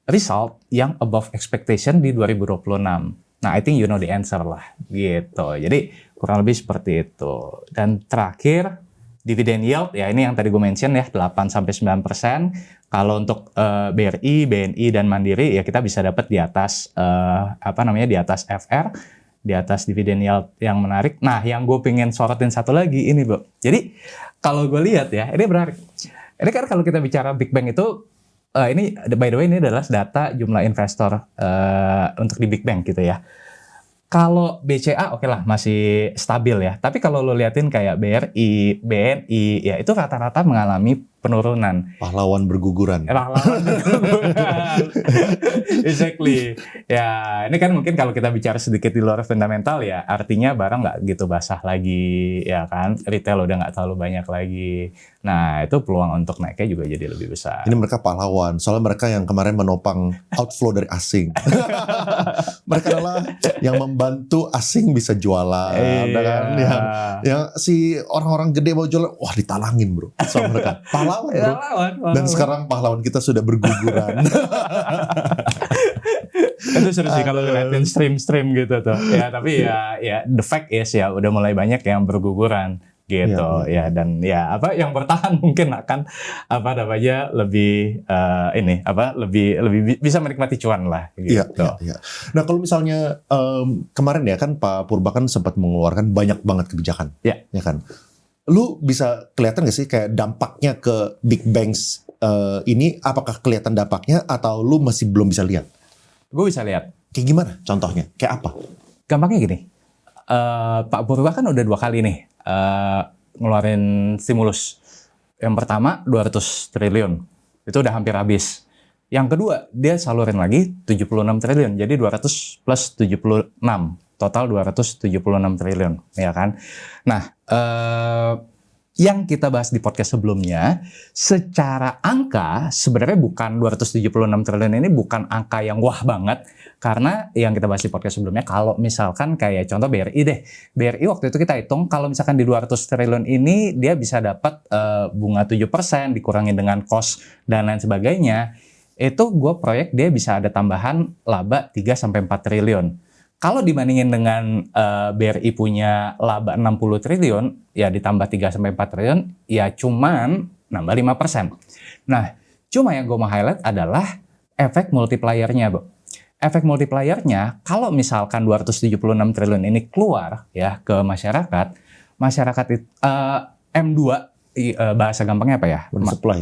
result yang above expectation di 2026. Nah, I think you know the answer lah, gitu. Jadi, kurang lebih seperti itu. Dan terakhir, dividend yield, ya ini yang tadi gue mention ya, 8-9%. Kalau untuk BRI, BNI, dan Mandiri, ya kita bisa dapat di atas, di atas FR, di atas dividend yield yang menarik. Nah, yang gue pengen sorotin satu lagi, ini Bro. Jadi, kalau gue lihat ya, ini menarik. Ini kan kalau kita bicara Big Bang itu, ini by the way ini adalah data jumlah investor untuk di Big Bang gitu ya. Kalau BCA oke lah masih stabil ya. Tapi kalau lo liatin kayak BRI, BNI ya itu rata-rata mengalami penurunan. Pahlawan berguguran. Exactly. Ya ini kan mungkin kalau kita bicara sedikit di luar fundamental ya artinya barang nggak gitu basah lagi ya kan. Retail udah nggak terlalu banyak lagi. Nah itu peluang untuk naiknya juga jadi lebih besar. Ini mereka pahlawan. Soalnya mereka yang kemarin menopang outflow dari asing. Mereka adalah yang membantu asing bisa jualan. Kan? Yang si orang-orang gede mau jualan, wah ditalangin bro. Sama mereka. Pahlawan bro. Pahlawan. Dan sekarang pahlawan kita sudah berguguran. Itu seru sih kalau ngeliatin stream gitu tuh. Ya tapi ya the fact is ya udah mulai banyak yang berguguran gitu ya dan ya yang bertahan mungkin akan lebih lebih bisa menikmati cuan lah gitu. Iya. Nah kalau misalnya kemarin ya kan Pak Purba kan sempat mengeluarkan banyak banget kebijakan. Ya kan. Lu bisa kelihatan gak sih kayak dampaknya ke Big Banks ini, apakah kelihatan dampaknya atau lu masih belum bisa lihat? Gue bisa lihat. Kayak gimana contohnya? Kayak apa? Gampangnya gini, Pak Purba kan udah 2 kali nih ngeluarin stimulus. Yang pertama 200 triliun, itu udah hampir habis. Yang kedua dia salurin lagi 76 triliun, jadi 200 plus 76. Total 276 triliun, ya kan? Nah, yang kita bahas di podcast sebelumnya, secara angka sebenarnya bukan 276 triliun ini bukan angka yang wah banget. Karena yang kita bahas di podcast sebelumnya, kalau misalkan kayak contoh BRI deh. BRI waktu itu kita hitung, kalau misalkan di 200 triliun ini, dia bisa dapat bunga 7%, dikurangi dengan cost dan lain sebagainya. Itu gue proyek dia bisa ada tambahan laba 3-4 triliun. kalau dibandingin dengan BRI punya laba 60 triliun, ya ditambah 3-4 triliun, ya cuman nambah 5%. Nah, cuma yang gue mau highlight adalah efek multiplier-nya, Bu. Efek multiplier-nya, kalau misalkan 276 triliun ini keluar ya ke masyarakat itu M2, bahasa gampangnya apa ya?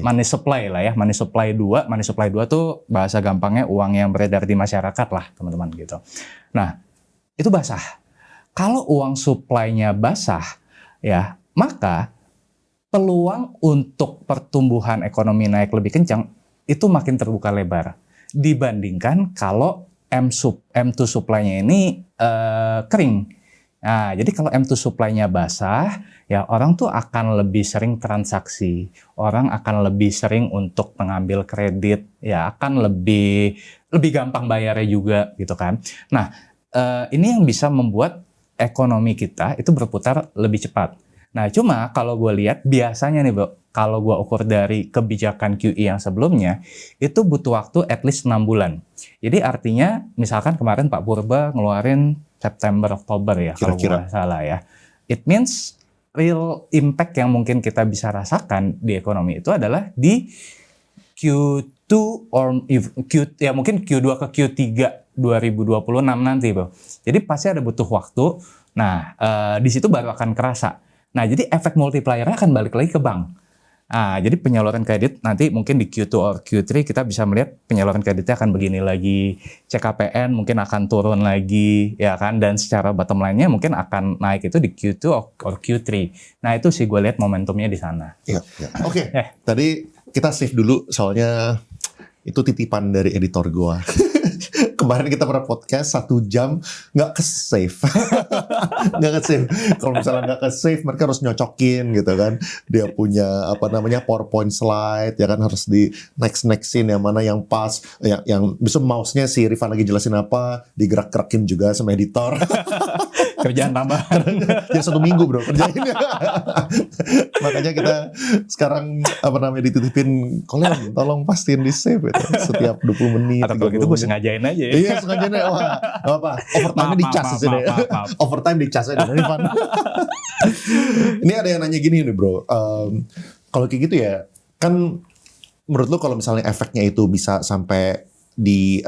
Money supply lah ya. Money supply 2 tuh bahasa gampangnya uang yang beredar di masyarakat lah, teman-teman gitu. Nah, itu basah. Kalau uang supply-nya basah, ya, maka peluang untuk pertumbuhan ekonomi naik lebih kencang itu makin terbuka lebar dibandingkan kalau M2 supply-nya ini kering. Nah, jadi kalau M2 supply-nya basah, ya orang tuh akan lebih sering transaksi, orang akan lebih sering untuk mengambil kredit, ya akan lebih gampang bayarnya juga gitu kan. Nah, ini yang bisa membuat ekonomi kita itu berputar lebih cepat. Nah, cuma kalau gue lihat biasanya nih, Bu, kalau gue ukur dari kebijakan QE yang sebelumnya, itu butuh waktu at least 6 bulan. Jadi artinya, misalkan kemarin Pak Purba ngeluarin September, Oktober ya, kalau gue nggak salah ya. It means real impact yang mungkin kita bisa rasakan di ekonomi itu adalah di Q2 ya mungkin Q2 ke Q3 2026 nanti, Bu. Jadi pasti ada butuh waktu. Nah, di situ baru akan kerasa. Nah, jadi efek multiplier-nya akan balik lagi ke bank. Nah, jadi penyaluran kredit nanti mungkin di Q2 or Q3 kita bisa melihat penyaluran kreditnya akan begini lagi. CKPN mungkin akan turun lagi, ya kan? Dan secara bottom line-nya mungkin akan naik itu di Q2 or Q3. Nah, itu sih gue lihat momentumnya di sana. Iya. Oke. Tadi kita save dulu soalnya itu titipan dari editor gue. Kemarin kita pernah podcast 1 jam nggak ke-save. Nggak ke-save. Kalau misalnya nggak ke-save, mereka harus nyocokin gitu kan. Dia punya PowerPoint slide, ya kan harus di next-nextin yang mana yang pas. Yang bisa mouse-nya si Rifan lagi jelasin apa, digerak-gerakin juga sama editor. Kerjaan tambahan. Ya 1 minggu bro kerjainnya. Makanya kita sekarang dititipin, kalian tolong pastiin di save gitu. Setiap 20 menit. Atau kalau gitu gue sengajain aja ya. Iya sengajain aja. Wah, apa? Overtime dicas di sini. Overtime dicas aja. Ini ada yang nanya gini nih bro. Kalau kayak gitu ya, kan menurut lo kalau misalnya efeknya itu bisa sampai di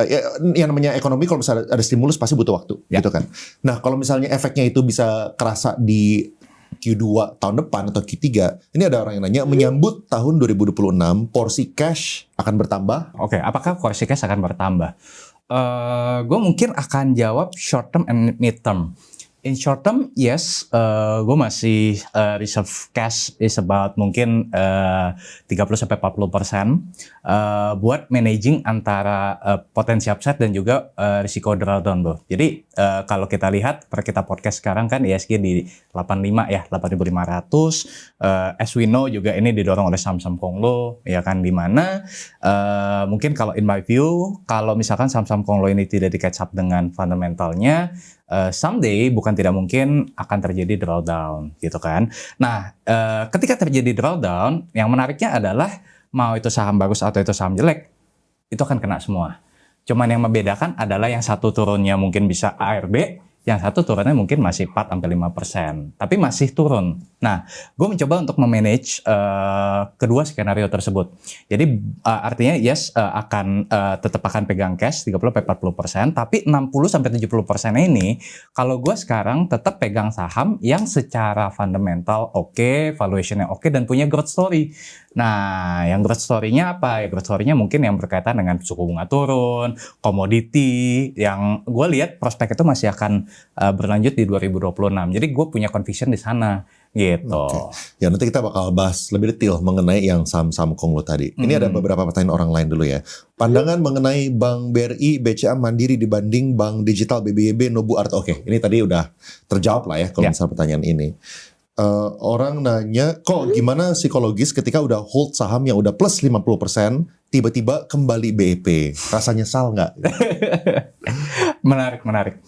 yang namanya ekonomi, kalau misalnya ada stimulus pasti butuh waktu gitu kan. Nah kalau misalnya efeknya itu bisa kerasa di Q2 tahun depan atau Q3, ini ada orang yang nanya, menyambut tahun 2026 porsi cash akan bertambah? Oke, apakah porsi cash akan bertambah? Gue mungkin akan jawab short term and mid term. In short term, yes, gue masih reserve cash is about mungkin 30-40% buat managing antara potensi upside dan juga risiko drawdown, Bro. Jadi kalau kita lihat per kita podcast sekarang kan ISG di 85 ya, 8.500. As we know juga ini didorong oleh saham-saham Konglo, ya kan, di mana mungkin kalau in my view, kalau misalkan saham-saham Konglo ini tidak di catch up dengan fundamentalnya, someday bukan tidak mungkin akan terjadi drawdown gitu kan. Nah, ketika terjadi drawdown, yang menariknya adalah mau itu saham bagus atau itu saham jelek, itu akan kena semua. Cuman yang membedakan adalah yang satu turunnya mungkin bisa ARB, yang satu turunnya mungkin masih 4-5%, tapi masih turun. Nah, gue mencoba untuk memanage kedua skenario tersebut. Jadi artinya yes, tetap akan pegang cash 30-40%, tapi 60-70% ini kalau gue sekarang tetap pegang saham yang secara fundamental oke, valuationnya oke, dan punya growth story. Nah, yang growth story-nya apa? Ya, growth story-nya mungkin yang berkaitan dengan suku bunga turun, komoditi, yang gue lihat prospek itu masih akan berlanjut di 2026. Jadi gue punya conviction di sana, gitu. Okay. Ya nanti kita bakal bahas lebih detail mengenai yang saham-saham Konglo tadi. Ini ada beberapa pertanyaan orang lain dulu ya. Pandangan mengenai Bank BRI, BCA, Mandiri dibanding Bank Digital, BBYB, Nobu, Arto. Oke, ini tadi udah terjawab lah ya kalau misalnya pertanyaan ini. Orang nanya, kok gimana psikologis ketika udah hold saham yang udah plus 50%, tiba-tiba kembali BEP? Rasa nyesal nggak? Menarik.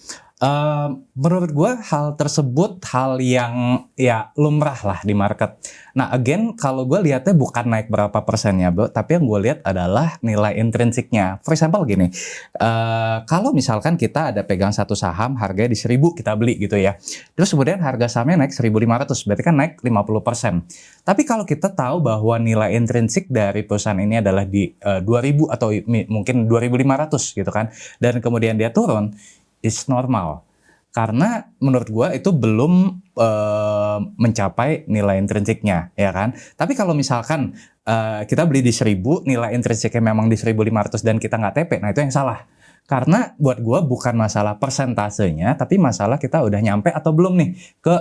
Menurut gue hal tersebut hal yang ya lumrah lah di market. Nah again kalau gue lihatnya bukan naik berapa persennya bro, tapi yang gue lihat adalah nilai intrinsiknya. For example gini, kalau misalkan kita ada pegang satu saham harganya di 1.000 kita beli gitu ya. Terus kemudian harga sahamnya naik 1.500, berarti kan naik 50%. Tapi kalau kita tahu bahwa nilai intrinsik dari perusahaan ini adalah di 2.000 atau mungkin 2.500 gitu kan. Dan kemudian dia turun, is normal. Karena menurut gua itu belum mencapai nilai intrinsiknya, ya kan? Tapi kalau misalkan kita beli di 1.000, nilai intrinsiknya memang di 1.500 dan kita nggak TP, nah itu yang salah. Karena buat gua bukan masalah persentasenya, tapi masalah kita udah nyampe atau belum nih ke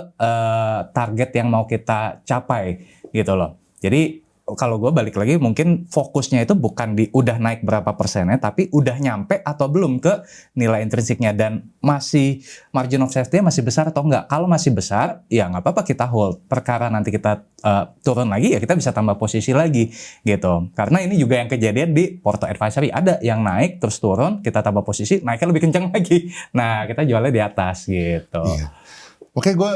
target yang mau kita capai gitu loh. Jadi kalau gue balik lagi mungkin fokusnya itu bukan di udah naik berapa persennya, tapi udah nyampe atau belum ke nilai intrinsiknya dan masih margin of safety-nya masih besar atau enggak. Kalau masih besar ya nggak apa-apa kita hold, perkara nanti kita turun lagi ya kita bisa tambah posisi lagi gitu. Karena ini juga yang kejadian di Porto Advisory, ada yang naik terus turun, kita tambah posisi naiknya lebih kencang lagi, nah kita jualnya di atas gitu. Iya. Oke, gue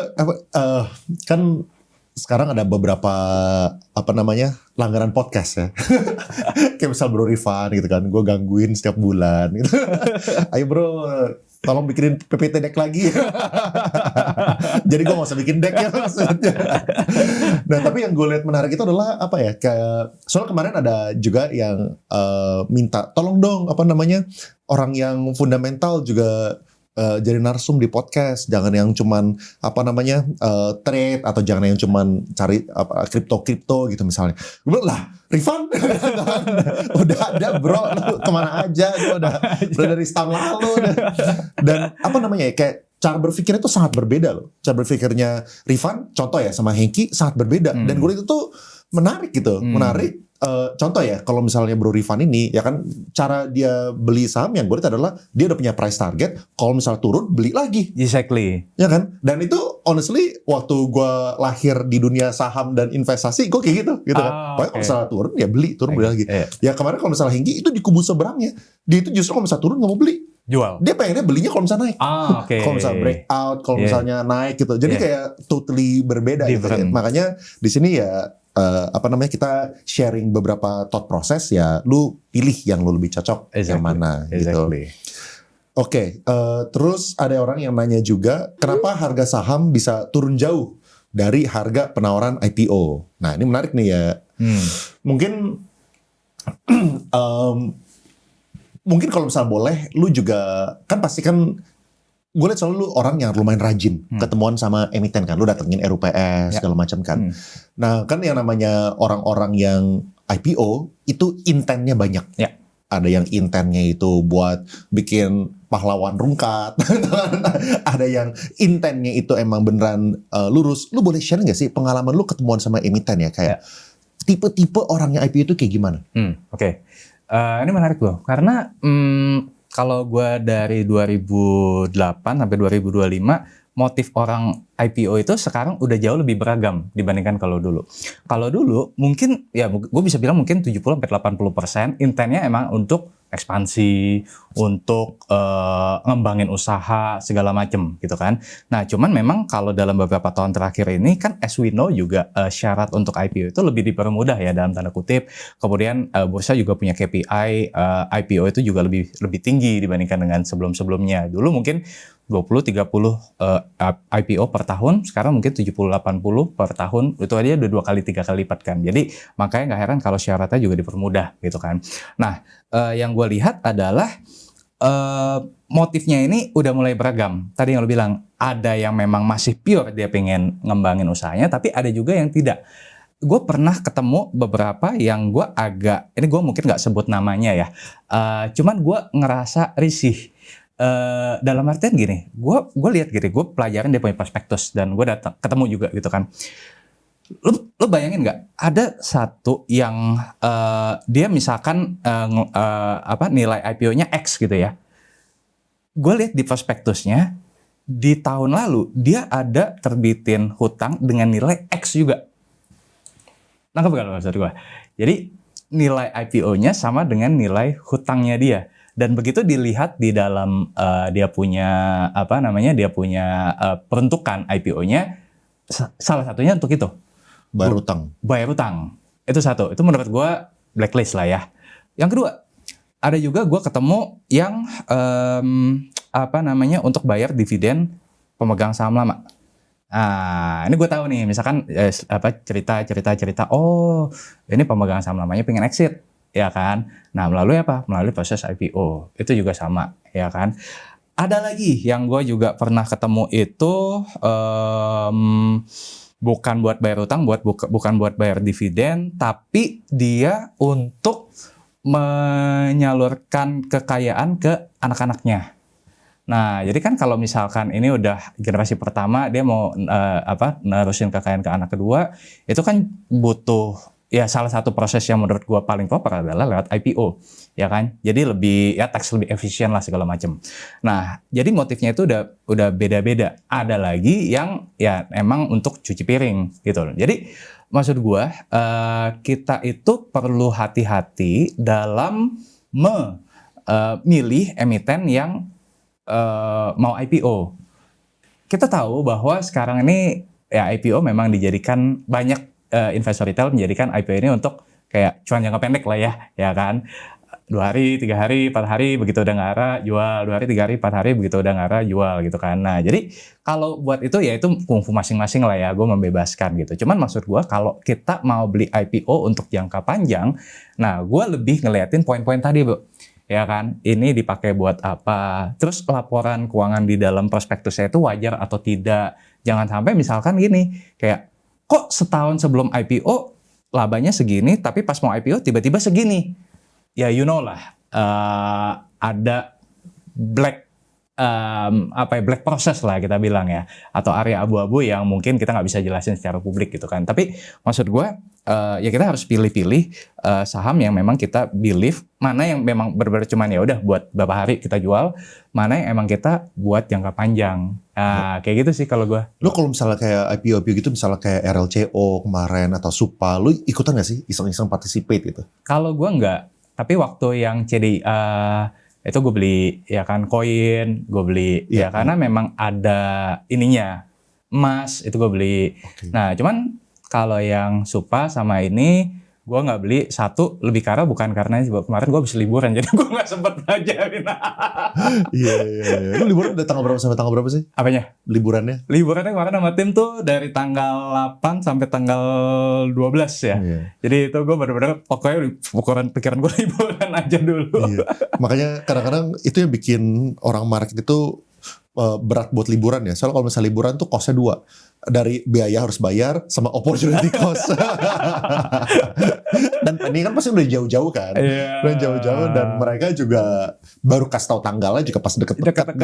kan sekarang ada beberapa langganan podcast ya. Kayak misal Bro Rifan gitu kan, gue gangguin setiap bulan gitu. Ayo bro, tolong bikinin PPT deck lagi. Jadi gue gak usah bikin deck ya maksudnya. Nah tapi yang gue lihat menarik itu adalah apa ya, kayak soalnya kemarin ada juga yang minta tolong dong orang yang fundamental juga jadi narsum di podcast, jangan yang cuman trade atau jangan yang cuman cari kripto gitu misalnya. Gue bilang lah, Rifan udah ada bro, lu kemana aja, gue udah dari setahun lalu dan kayak cara berpikirnya itu sangat berbeda loh. Cara berpikirnya Rifan, contoh ya sama Hengki sangat berbeda dan gue itu tuh menarik gitu, menarik. Contoh ya, kalau misalnya Bro Rifan ini, ya kan cara dia beli saham yang gue lihat adalah dia udah punya price target. Kalau misalnya turun, beli lagi. Exactly. Ya kan? Dan itu honestly, waktu gue lahir di dunia saham dan investasi, gue kayak gitu kan. Pokoknya kalau misalnya turun, ya beli, beli lagi. Ya kemarin kalau misalnya Hengki, itu di kubu seberangnya. Dia itu justru kalau misalnya turun, nggak mau beli. Jual. Dia pengennya belinya kalau misalnya naik. Kalau misalnya breakout, kalau misalnya naik gitu. Jadi kayak totally berbeda gitu. Makanya di sini ya, kita sharing beberapa thought process ya, lu pilih yang lu lebih cocok yang mana gitu. Oke, terus ada orang yang nanya juga kenapa harga saham bisa turun jauh dari harga penawaran IPO. Nah ini menarik nih ya. Mungkin mungkin kalau misalnya boleh, lu juga kan pasti kan gue liat selalu lu orang yang lumayan rajin ketemuan sama emiten kan, lu datengin RUPS segala macam kan. Nah kan yang namanya orang-orang yang IPO itu intennya banyak. Ada yang intennya itu buat bikin pahlawan rungkat, ada yang intennya itu emang beneran lurus. Lu boleh share nggak sih pengalaman lu ketemuan sama emiten ya, kayak tipe-tipe orangnya IPO itu kayak gimana? Oke. Ini menarik loh, karena kalau gue dari 2008 sampai 2025, motif orang IPO itu sekarang udah jauh lebih beragam dibandingkan kalau dulu. Kalau dulu mungkin, ya gue bisa bilang mungkin 70-80% intentnya emang untuk ekspansi, untuk ngembangin usaha segala macem gitu kan. Nah cuman memang kalau dalam beberapa tahun terakhir ini kan as we know juga syarat untuk IPO itu lebih dipermudah ya dalam tanda kutip. Kemudian bursa juga punya KPI, IPO itu juga lebih tinggi dibandingkan dengan sebelum-sebelumnya. Dulu mungkin 20-30 IPO per tahun, sekarang mungkin 70-80 per tahun, itu aja udah 2 kali 3 kali lipat kan. Jadi makanya nggak heran kalau syaratnya juga dipermudah gitu kan. Nah yang gue lihat adalah motifnya ini udah mulai beragam. Tadi yang lo bilang ada yang memang masih pure dia pengen ngembangin usahanya, tapi ada juga yang tidak. Gue pernah ketemu beberapa yang gue ini gue mungkin nggak sebut namanya ya, cuman gue ngerasa risih. Dalam artian gini, gue lihat gini, gue pelajarin dia punya prospektus dan gue datang ketemu juga gitu kan. Lu bayangin nggak ada satu yang dia misalkan nilai IPO-nya X gitu ya. Gue lihat di prospektusnya di tahun lalu dia ada terbitin hutang dengan nilai X juga. Nangkep gak lo maksud gue? Jadi nilai IPO-nya sama dengan nilai hutangnya dia. Dan begitu dilihat di dalam dia punya peruntukan IPO-nya, salah satunya untuk itu. Bayar utang. Itu satu. Itu menurut gue blacklist lah ya. Yang kedua, ada juga gue ketemu yang untuk bayar dividen pemegang saham lama. Nah, ini gue tahu nih, misalkan cerita. Oh, ini pemegang saham lamanya pengen exit, ya kan? Nah, melalui apa? Melalui proses IPO. Itu juga sama, ya kan? Ada lagi yang gue juga pernah ketemu itu bukan buat bayar utang, bukan buat bayar dividen, tapi dia untuk menyalurkan kekayaan ke anak-anaknya. Nah, jadi kan kalau misalkan ini udah generasi pertama, dia mau nerusin kekayaan ke anak kedua, itu kan butuh ya salah satu proses yang menurut gua paling proper adalah lewat IPO, ya kan? Jadi lebih tax lebih efisien lah segala macam. Nah, jadi motifnya itu udah beda-beda. Ada lagi yang ya emang untuk cuci piring gitu loh. Jadi maksud gua kita itu perlu hati-hati dalam memilih emiten yang mau IPO. Kita tahu bahwa sekarang ini ya IPO memang dijadikan banyak investor retail menjadikan IPO ini untuk kayak cuan jangka pendek lah ya kan. 2 hari, 3 hari, 4 hari begitu udah ngarah jual, 2 hari, 3 hari, 4 hari begitu udah ngarah jual gitu kan. Nah, jadi kalau buat itu ya itu kungfu masing-masing lah ya, gue membebaskan gitu. Cuman maksud gue kalau kita mau beli IPO untuk jangka panjang, nah gue lebih ngeliatin poin-poin tadi, Bu. Ya kan, ini dipakai buat apa? Terus laporan keuangan di dalam prospektusnya itu wajar atau tidak? Jangan sampai misalkan gini, kayak kok setahun sebelum IPO labanya segini, tapi pas mau IPO tiba-tiba segini. Ya you know lah, ada black proses lah kita bilang ya, atau area abu-abu yang mungkin kita nggak bisa jelasin secara publik gitu kan. Tapi maksud gue ya kita harus pilih-pilih saham yang memang kita believe, mana yang memang benar-benar cuman ya udah buat beberapa hari kita jual, mana yang emang kita buat jangka panjang. Kayak gitu sih kalau gue. Lo kalau misalnya kayak IPO gitu, misalnya kayak RLCO kemarin atau Supa, lo ikutan gak sih iseng-iseng participate gitu? Kalau gue nggak, tapi waktu yang CDIA itu gue beli ya kan, koin gue beli ya karena memang ada ininya, emas itu gue beli. Nah cuman kalau yang Supa sama ini gue nggak beli, satu lebih karena bukan karena kemarin gue habis liburan jadi gue nggak sempet belajarin. Iya. Lu liburan dari tanggal berapa sampai tanggal berapa sih? Apanya? Liburannya kemarin sama tim tuh dari tanggal 8 sampai tanggal 12 ya. Jadi itu gue benar-benar pokoknya pikiran gue liburan aja dulu. Iya. Makanya kadang-kadang itu yang bikin orang market itu berat buat liburan ya. Soalnya kalau misalnya liburan tuh costnya 2. Dari biaya harus bayar sama opportunity cost. Dan ini kan pasti udah jauh-jauh kan. Udah jauh-jauh dan mereka juga baru kasih tahu tanggalnya juga pas deket-deket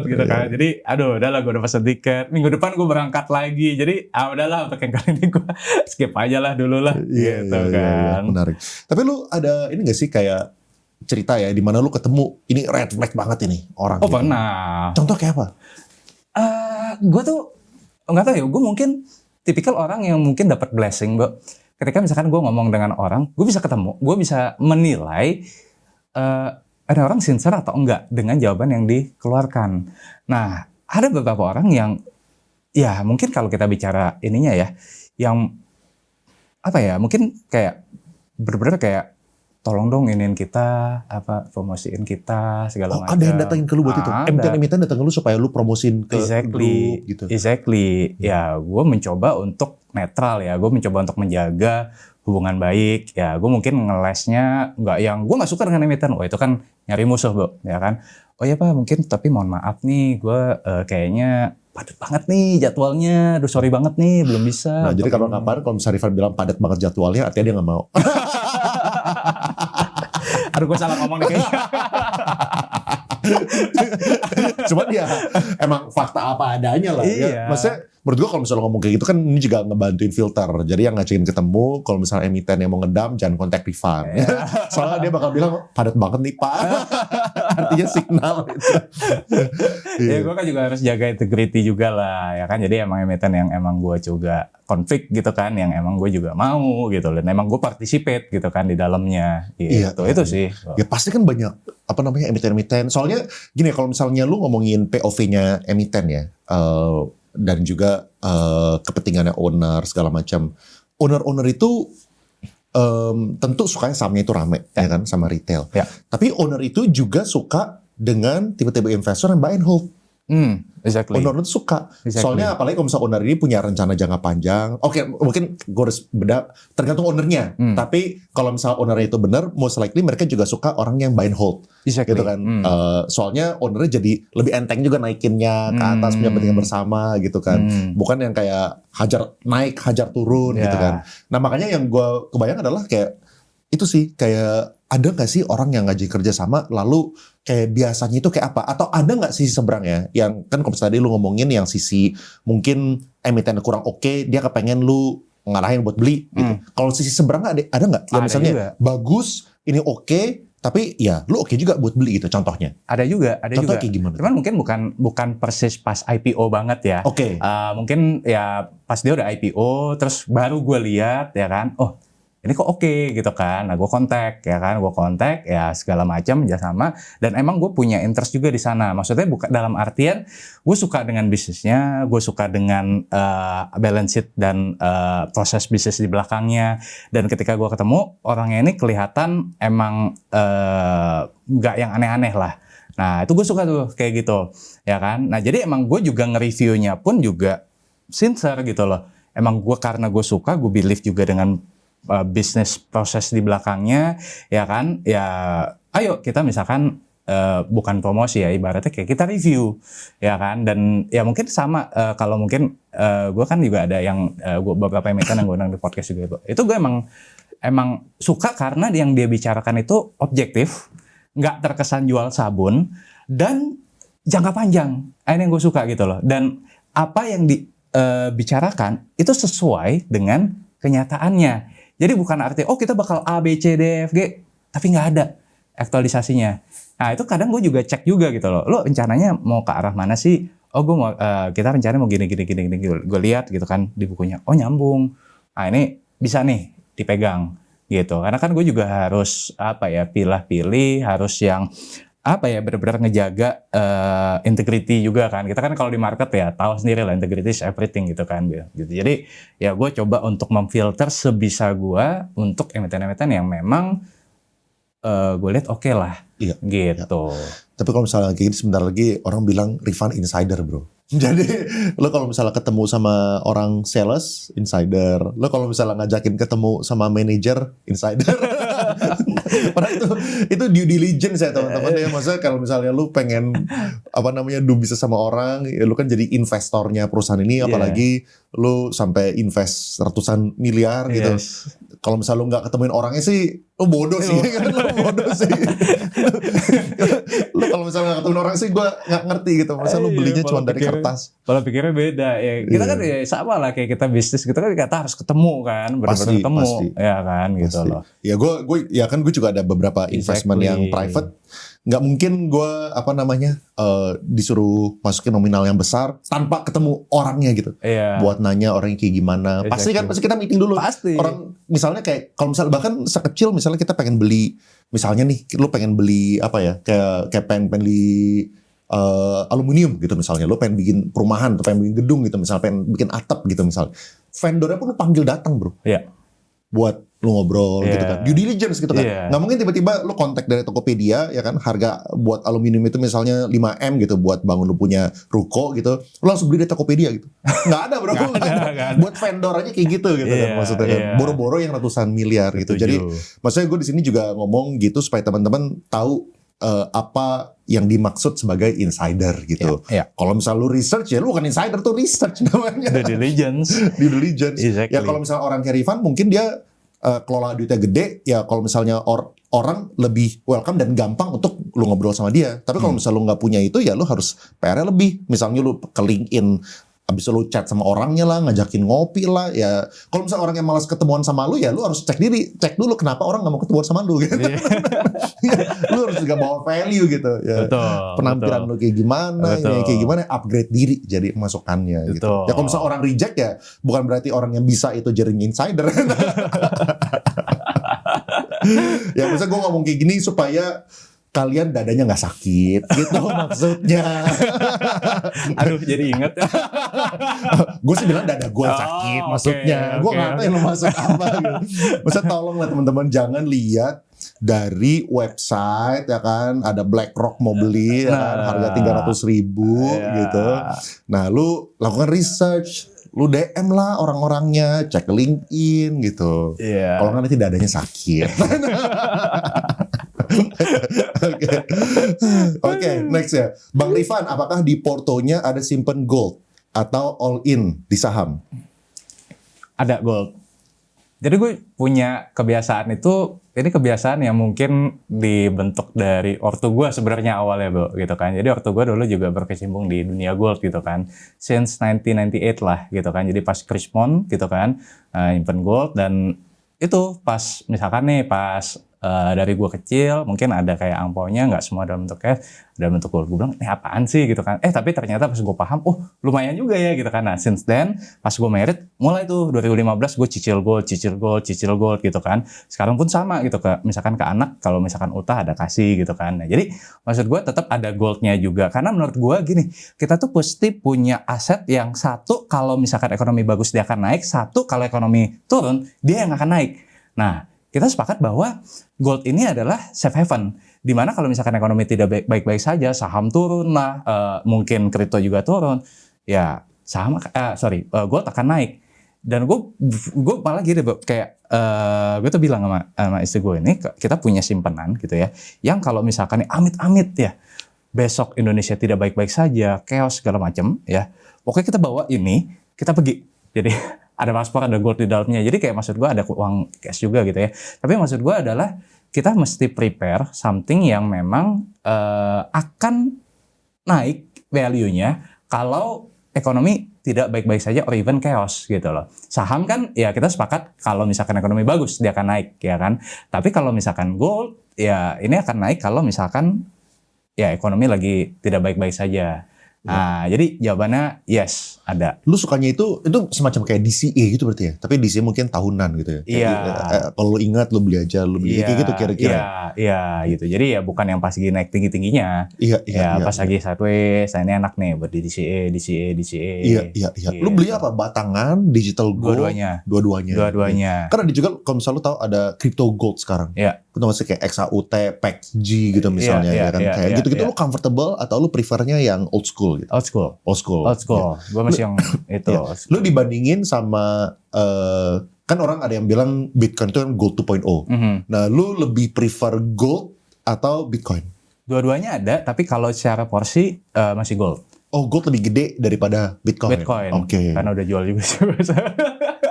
gitu kan. Jadi aduh udahlah gue udah pesen tiket. Minggu depan gue berangkat lagi. Jadi udahlah untuk yang kali ini gue skip aja lah dulu lah. Gitu kan. Iya, menarik. Tapi lu ada ini gak sih kayak cerita ya di mana lu ketemu ini red flag banget ini orang. Oh gitu. Pernah. Contoh kayak apa? Gue tuh nggak tahu ya, gue mungkin tipikal orang yang mungkin dapat blessing, Bro. Ketika misalkan gue ngomong dengan orang, gue bisa ketemu, gue bisa menilai ada orang sincere atau enggak dengan jawaban yang dikeluarkan. Nah, ada beberapa orang yang ya mungkin kalau kita bicara ininya ya, yang apa ya, mungkin kayak bener-bener kayak tolong dong iniin kita, promosiin kita segala macam. Ada yang datangin ke lu buat itu? Emiten datang ke lu supaya lu promosiin ke grup gitu? Exactly. Ya, gue mencoba untuk netral ya. Gue mencoba untuk menjaga hubungan baik. Ya, gue mungkin ngelesnya nggak yang, gue nggak suka dengan emiten. Wah, itu kan nyari musuh, Bro. Ya kan? Oh ya Pak, mungkin tapi mohon maaf nih, gue kayaknya padat banget nih jadwalnya. Aduh, sorry banget nih, belum bisa. Nah, jadi kalau misalnya Rifan bilang padat banget jadwalnya, artinya dia nggak mau. Aduh, gue salah ngomong nih kayaknya. Cuman ya emang fakta apa adanya lah. Iya. Ya. Maksudnya menurut gue kalau misalnya ngomong kayak gitu kan ini juga ngebantuin filter. Jadi yang ngajakin ketemu, kalau misalnya emiten yang mau ngedam jangan kontak Rifan. Soalnya dia bakal bilang padat banget nih Pak. artinya signal itu. Ya gue kan juga harus jaga integrity juga lah ya kan, jadi emang emiten yang emang gue juga konflik gitu kan, yang emang gue juga mau gitu, dan emang gue participate gitu kan di dalamnya gitu. Itu sih. Ya pasti kan banyak apa namanya emiten-emiten. Soalnya gini, kalau misalnya lu ngomongin POV-nya emiten ya, dan juga kepentingannya owner segala macam. Owner itu tentu sukanya sahamnya itu rame ya kan sama retail. Ya. Tapi owner itu juga suka dengan tipe-tipe investor yang buy and hold. Exactly. Owner itu suka. Exactly. Soalnya apalagi kalau misalnya owner ini punya rencana jangka panjang. Oke, mungkin gue harus beda tergantung ownernya. Tapi kalau misalnya ownernya itu benar, most likely mereka juga suka orang yang buy and hold. Exactly. Gitu kan. Soalnya ownernya jadi lebih enteng juga naikinnya ke atas, punya kepentingan bersama gitu kan. Bukan yang kayak hajar naik, hajar turun gitu kan. Nah makanya yang gue kebayang adalah kayak itu sih, kayak ada nggak sih orang yang ngajak kerja sama lalu kayak biasanya itu kayak apa? Atau ada nggak sisi seberangnya yang kan kalau tadi lu ngomongin yang sisi mungkin emiten kurang oke, dia kepengen lu ngarahin buat beli gitu. Kalau sisi seberangnya ada nggak? Ya misalnya juga bagus, ini oke, tapi ya lu oke juga buat beli gitu contohnya. Ada juga. Contohnya kayak gimana? Cuman mungkin bukan persis pas IPO banget ya. Oke. Mungkin ya pas dia udah IPO terus baru gue lihat ya kan, oh ini kok oke gitu kan. Nah gue kontak ya segala macam kerjasama, dan emang gue punya interest juga di sana. Maksudnya bukan dalam artian gue suka dengan bisnisnya, gue suka dengan balance sheet dan proses bisnis di belakangnya. Dan ketika gue ketemu orangnya ini kelihatan emang nggak yang aneh-aneh lah. Nah itu gue suka tuh kayak gitu ya kan. Nah jadi emang gue juga nge-reviewnya pun juga sincere gitu loh. Emang gue karena gue suka, gue believe juga dengan bisnis proses di belakangnya ya kan. Ya ayo kita misalkan bukan promosi ya, ibaratnya kayak kita review ya kan. Dan ya mungkin sama kalau mungkin gue kan juga ada yang gue beberapa emiten yang gue undang di podcast juga itu gue emang suka karena yang dia bicarakan itu objektif, nggak terkesan jual sabun, dan jangka panjang. Ini yang gue suka gitu loh. Dan apa yang dibicarakan itu sesuai dengan kenyataannya. Jadi bukan arti kita bakal A, B, C, D, F, G, tapi nggak ada aktualisasinya. Nah itu kadang gue juga cek juga gitu loh. Lo rencananya mau ke arah mana sih? Gue mau kita rencananya mau gini. Gue lihat gitu kan di bukunya. Oh nyambung. Nah ini bisa nih dipegang gitu. Karena kan gue juga harus pilih harus yang benar-benar ngejaga integrity juga kan. Kita kan kalau di market ya tahu sendiri lah, integrity is everything gitu kan gitu. Jadi ya gue coba untuk memfilter sebisa gue untuk emiten-emiten yang memang gue lihat oke lah gitu. Ya. Tapi kalau misalnya kayak gini sebentar lagi orang bilang Rifan insider bro. Jadi lo kalau misalnya ketemu sama orang sales, insider. Lo kalau misalnya ngajakin ketemu sama manajer, insider. Padahal itu due diligence ya teman-teman ya. Maksudnya kalau misalnya lu pengen do bisnis sama orang, ya lu kan jadi investornya perusahaan ini, apalagi lu sampai invest ratusan miliar gitu. Kalau misalnya lu nggak ketemuin orangnya sih, lu bodoh sih. Kan lu bodoh sih. Lu kalau misalnya nggak ketemuin orang sih, gue nggak ngerti gitu. Masa lu belinya cuma dari kertas. Kalau pikirnya beda ya. Kita kan ya sama lah kayak kita bisnis gitu kan, kita harus ketemu kan, benar-benar ketemu ya kan gitu loh. Ya gue juga ada beberapa investment yang private. Nggak mungkin gue disuruh masukin nominal yang besar tanpa ketemu orangnya gitu. Buat nanya orangnya kayak gimana. Pasti kita meeting dulu. Pasti. Orang misalnya kayak kalau misalnya bahkan sekecil misalnya kita pengen beli, misalnya nih lu pengen beli kayak pengen beli aluminium gitu misalnya, lu pengen bikin perumahan atau pengen bikin gedung gitu misalnya, pengen bikin atap gitu misalnya, vendornya pun lu panggil datang bro. Buat lu ngobrol gitu kan, due diligence gitu kan. Nggak mungkin tiba-tiba lu kontak dari Tokopedia ya kan, harga buat aluminium itu misalnya 5M gitu buat bangun lu punya ruko gitu, lu langsung beli dari Tokopedia gitu. Nggak ada bro. Nggak ada. Buat vendor aja kayak gitu kan maksudnya kan. Boro-boro yang ratusan miliar gitu. Jadi maksudnya gue di sini juga ngomong gitu supaya teman-teman tahu apa yang dimaksud sebagai insider gitu. Kalau misalnya lu research ya lu bukan insider tuh, research namanya. Due diligence. Exactly. Ya kalau misalnya orang kayak Rifan mungkin dia kelola duitnya gede, ya kalau misalnya orang lebih welcome dan gampang untuk lu ngobrol sama dia. Tapi kalau misalnya lu nggak punya itu, ya lu harus PR-nya lebih. Misalnya lu ke LinkedIn abis itu lu chat sama orangnya lah, ngajakin ngopi lah, ya kalau misalnya orang yang malas ketemuan sama lu, ya lu harus cek dulu kenapa orang nggak mau ketemuan sama lu gitu. Lu harus juga bawa value gitu ya. Betul, penampilan betul. lu kayak gimana, Betul. ini kayak gimana, upgrade diri jadi masukannya gitu. Betul. Ya kalau misalnya orang reject ya bukan berarti orang yang bisa itu jaring insider. Ya misalnya gue ngomong kayak gini supaya kalian dadanya nggak sakit gitu maksudnya. Aduh, jadi inget. Gue sih bilang dada gue sakit maksudnya. Gue nggak tahu yang lo maksud apa gitu. Maksudnya tolong lah teman-teman, jangan lihat dari website ya kan, ada BlackRock mau beli ya kan, harga 300.000 gitu. Nah lu lakukan research, lu DM lah orang-orangnya, cek LinkedIn gitu. Kalau nggak nanti dadanya sakit. Oke, next ya. Bang Rifan, apakah di portonya ada simpen gold atau all in di saham? Ada gold. Jadi gue punya kebiasaan itu, ini kebiasaan yang mungkin dibentuk dari ortu gue sebenarnya awalnya, Bro, gitu kan. Jadi ortu gue dulu juga berkecimpung di dunia gold gitu kan. Since 1998 lah gitu kan. Jadi pas Chrismon gitu kan, nyimpen gold, dan itu pas misalkan nih pas dari gue kecil mungkin ada kayak angpaonya, nggak semua dalam bentuk cash, dalam bentuk gold. Gue bilang ini apaan sih gitu kan, tapi ternyata pas gue paham, oh lumayan juga ya gitu kan. Nah since then pas gue married mulai tuh 2015 gue cicil gold gitu kan. Sekarang pun sama gitu, misalkan ke anak kalau misalkan utah ada kasih gitu kan. Nah jadi maksud gue tetap ada goldnya juga, karena menurut gue gini, kita tuh pasti punya aset yang satu kalau misalkan ekonomi bagus dia akan naik, satu kalau ekonomi turun dia yang akan naik. Nah kita sepakat bahwa gold ini adalah safe haven, dimana kalau misalkan ekonomi tidak baik-baik saja, saham turun lah, mungkin kripto juga turun, ya gold akan naik. Dan gue malah gini, kayak gue tuh bilang sama istri gue ini, kita punya simpenan gitu ya, yang kalau misalkan amit-amit ya besok Indonesia tidak baik-baik saja, chaos segala macam ya, pokoknya kita bawa ini, kita pergi. Jadi ada paspor, ada gold di dalamnya. Jadi kayak maksud gue ada uang cash juga gitu ya. Tapi maksud gue adalah kita mesti prepare something yang memang akan naik value-nya kalau ekonomi tidak baik-baik saja or even chaos gitu loh. Saham kan ya kita sepakat kalau misalkan ekonomi bagus dia akan naik ya kan. Tapi kalau misalkan gold ya ini akan naik kalau misalkan ya ekonomi lagi tidak baik-baik saja. Nah, jadi jawabannya yes, ada. Lu sukanya itu semacam kayak DCA gitu berarti ya? Tapi DCA mungkin tahunan gitu ya? Iya. Kalau lu ingat, lu beli aja, lu beli kayak gitu kira-kira. Iya, gitu. Jadi ya bukan yang pas lagi naik tinggi-tingginya. Iya. Pas lagi sideways, nah ini enak nih buat di DCA. Iya. Lu beli apa? Batangan, digital gold? Dua-duanya. Karena juga kalau misalnya lu tahu ada crypto gold sekarang. Iya. Itu masih kayak XAUT, PEXG gitu misalnya. Kayak gitu-gitu lu comfortable atau lu prefernya yang old school? Gitu. Old school. Gue masih yang itu. Lu dibandingin sama kan orang ada yang bilang Bitcoin itu kan gold 2.0. Nah, lu lebih prefer gold atau Bitcoin? Dua-duanya ada, tapi kalau secara porsi masih gold. Oh, gold lebih gede daripada Bitcoin. Oke. Karena udah jual juga sih.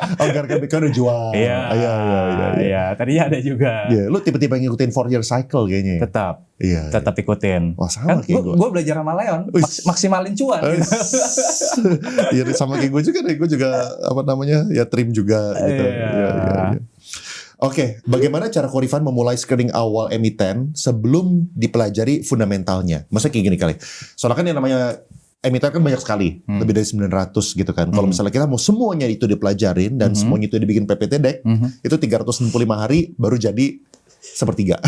Oh, karena Bitcoin udah jual. Iya. Tadinya ada juga. Iya, lu tipe-tipe ngikutin 4-year cycle kayaknya. Tetap ikutin. Wah, sama kayak gue. Gue belajar sama Leon, maksimalin cuan. Iya, sama kayak gue juga deh. Gue juga trim juga gitu. Iya. Oke, bagaimana cara Ko Rifan memulai screening awal emiten sebelum dipelajari fundamentalnya? Maksudnya kayak gini kali. Soalnya kan yang namanya emiten kan banyak sekali, lebih dari 900 gitu kan. Kalau misalnya kita mau semuanya itu dipelajarin dan semuanya itu dibikin PPT deck, itu 365 hari baru jadi sepertiga.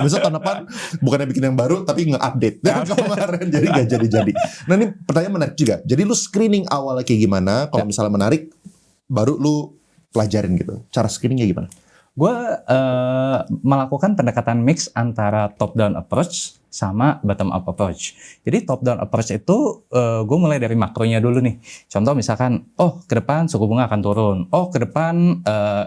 Besok tahun depan bukannya bikin yang baru tapi nge-update dari kemarin, jadi gak jadi-jadi. Nah ini pertanyaan menarik juga. Jadi lu screening awalnya kayak gimana? Kalau misalnya menarik, baru lu pelajarin gitu. Cara screeningnya gimana? Gue melakukan pendekatan mix antara top down approach sama bottom up approach. Jadi top down approach itu gue mulai dari makronya dulu nih. Contoh misalkan, ke depan suku bunga akan turun. Ke depan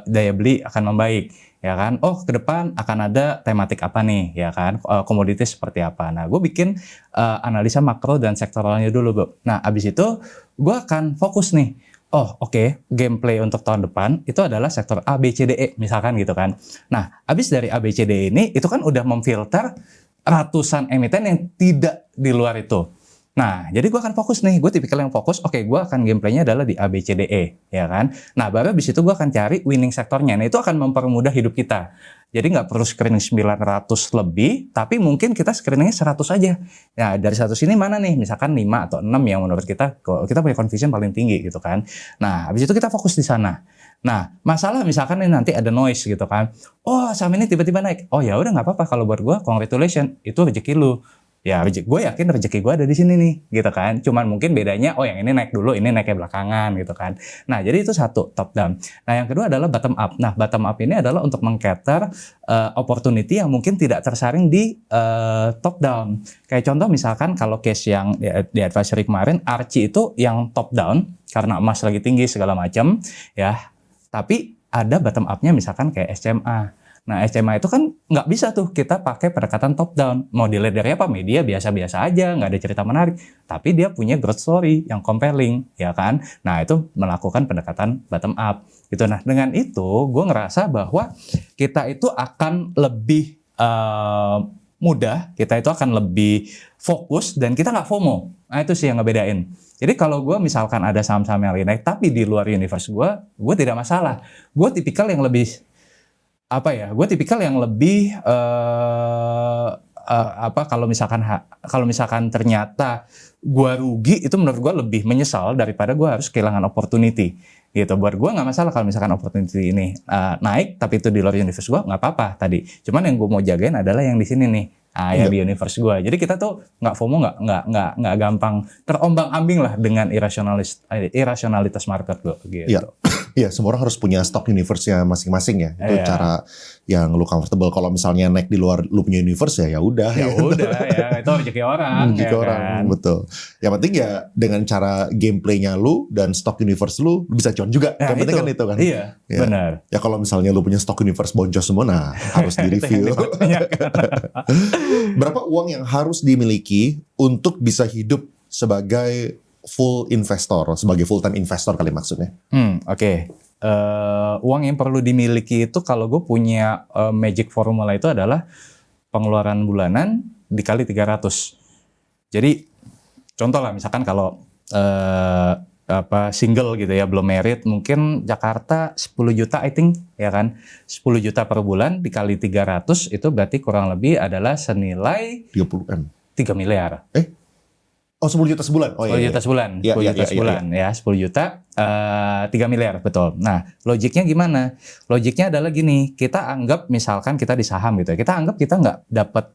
daya beli akan membaik, ya kan? Ke depan akan ada tematik apa nih, ya kan? Komoditas seperti apa. Nah, gue bikin analisa makro dan sektoralnya dulu, Bro. Nah, abis itu gue akan fokus nih. Gameplay untuk tahun depan itu adalah sektor A, B, C, D, E misalkan gitu kan. Nah, habis dari A, B, C, D ini itu kan udah memfilter ratusan emiten yang tidak di luar itu. Nah, jadi gue akan fokus nih, gue tipikal yang fokus, oke, gue akan gameplaynya adalah di A, B, C, D, E, ya kan? Nah, baru habis itu gue akan cari winning sektornya. Nah, itu akan mempermudah hidup kita. Jadi nggak perlu screening 900 lebih, tapi mungkin kita screeningnya 100 aja. Nah, dari 100 ini mana nih? Misalkan 5 atau 6 yang menurut kita punya conviction paling tinggi gitu kan. Nah, habis itu kita fokus di sana. Nah, masalah misalkan ini nanti ada noise gitu kan. Oh, saham ini tiba-tiba naik. Oh ya udah nggak apa-apa, kalau buat gue congratulations, itu rezeki lu. Ya, gue yakin rezeki gue ada di sini nih, gitu kan. Cuman mungkin bedanya, oh yang ini naik dulu, ini naiknya belakangan, gitu kan. Nah, jadi itu satu, top down. Nah, yang kedua adalah bottom up. Nah, bottom up ini adalah untuk meng-cater opportunity yang mungkin tidak tersaring di top down. Kayak contoh misalkan kalau case yang di advisory kemarin, Archie itu yang top down, karena emas lagi tinggi segala macam, ya. Tapi ada bottom up-nya misalkan kayak SMA. Nah, SMA itu kan nggak bisa tuh kita pakai pendekatan top down. Mau dilihat dari apa? Media biasa-biasa aja, nggak ada cerita menarik. Tapi dia punya growth story yang compelling, ya kan? Nah, itu melakukan pendekatan bottom up. Gitu. Nah, dengan itu gue ngerasa bahwa kita itu akan lebih mudah, kita itu akan lebih fokus, dan kita nggak FOMO. Nah, itu sih yang ngebedain. Jadi kalau gue misalkan ada saham-saham yang lagi naik, tapi di luar universe gue tidak masalah. Gue tipikal yang lebih gue tipikal yang lebih kalau misalkan ternyata gue rugi, itu menurut gue lebih menyesal daripada gue harus kehilangan opportunity gitu. Buat gue nggak masalah kalau misalkan opportunity ini naik tapi itu di luar universe gue, nggak apa-apa tadi. Cuman yang gue mau jagain adalah yang di sini nih. Yang di universe gue. Jadi kita tuh nggak FOMO, nggak gampang terombang-ambing lah dengan irasionalitas market gue gitu. Iya, semua orang harus punya stock universe-nya masing-masing ya. Itu cara yang lu comfortable. Kalau misalnya naik di luar lu punya universe ya udah. Ya udah ya, itu rezeki orang. Rezeki orang, kan? Betul. Yang penting ya dengan cara gameplaynya lu dan stock universe lu bisa cuan juga. Yang penting kan itu kan. Iya, benar. Ya kalau misalnya lu punya stock universe boncos semua, nah harus di-review. Berapa uang yang harus dimiliki untuk bisa hidup sebagai full investor, sebagai full time investor kali maksudnya? Oke. Uang yang perlu dimiliki itu kalau gue punya magic formula itu adalah pengeluaran bulanan dikali 300. Jadi contoh lah misalkan kalau single gitu ya, belum married, mungkin Jakarta 10 juta I think, ya kan. 10 juta per bulan dikali 300 itu berarti kurang lebih adalah senilai 30M. 3 miliar. 10 juta sebulan. 10 juta sebulan. 10 juta sebulan ya, 10 juta 3 miliar, betul. Nah, logiknya gimana? Logiknya adalah gini, kita anggap misalkan kita di saham gitu ya. Kita anggap kita nggak dapat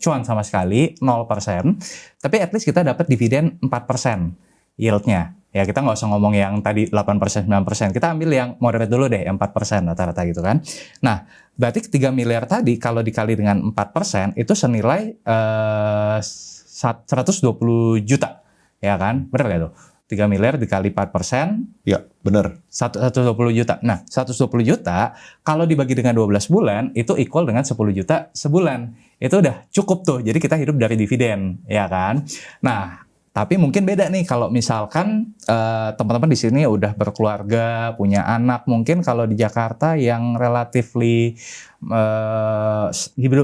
cuan sama sekali, 0%, tapi at least kita dapat dividen 4% yield-nya. Ya, kita nggak usah ngomong yang tadi 8%, 9%. Kita ambil yang moderate dulu deh, yang 4% rata-rata gitu kan. Nah, berarti 3 miliar tadi kalau dikali dengan 4% itu senilai 120 juta, ya kan? Bener gak tuh? 3 miliar dikali 4%. Ya, bener. 120 juta. Nah, 120 juta kalau dibagi dengan 12 bulan, itu equal dengan 10 juta sebulan. Itu udah cukup tuh, jadi kita hidup dari dividen, ya kan? Nah, tapi mungkin beda nih kalau misalkan teman-teman di sini udah berkeluarga, punya anak, mungkin kalau di Jakarta yang relatively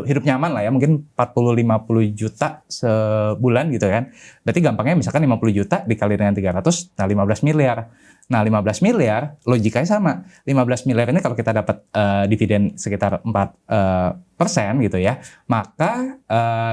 hidup nyaman lah ya, mungkin 40-50 juta sebulan gitu kan. Berarti gampangnya misalkan 50 juta dikali dengan 300, nah 15 miliar. Nah 15 miliar logikanya sama. 15 miliar ini kalau kita dapat dividen sekitar 4% gitu ya, maka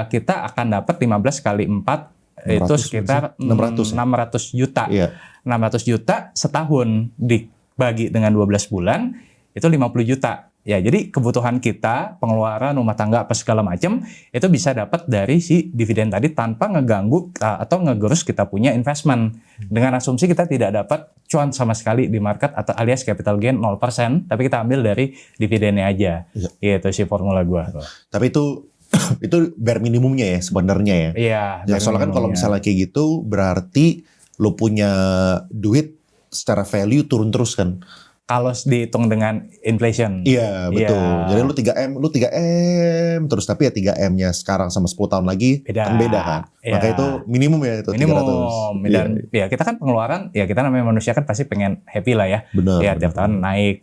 kita akan dapat 15 kali 4 itu sekitar 600 juta. Iya. 600 juta setahun dibagi dengan 12 bulan itu 50 juta. Ya, jadi kebutuhan kita, pengeluaran rumah tangga apa segala macam itu bisa dapat dari si dividen tadi tanpa ngeganggu atau ngegerus kita punya investment. Dengan asumsi kita tidak dapat cuan sama sekali di market atau alias capital gain 0%, tapi kita ambil dari dividennya aja. Iya. Itu sih formula gua. Tapi itu bare minimumnya ya sebenarnya ya. Iya. Ya soalnya kan kalau misalnya kayak gitu berarti lo punya duit secara value turun terus kan. Kalau dihitung dengan inflation. Iya, betul. Jadi lu 3M terus, tapi ya 3M-nya sekarang sama 10 tahun lagi kan beda kan. Iya. Maka itu minimum ya itu minimum. 300. Dan ya kita kan pengeluaran, ya kita namanya manusia kan pasti pengen happy lah ya. Benar. Ya tiap tahun naik.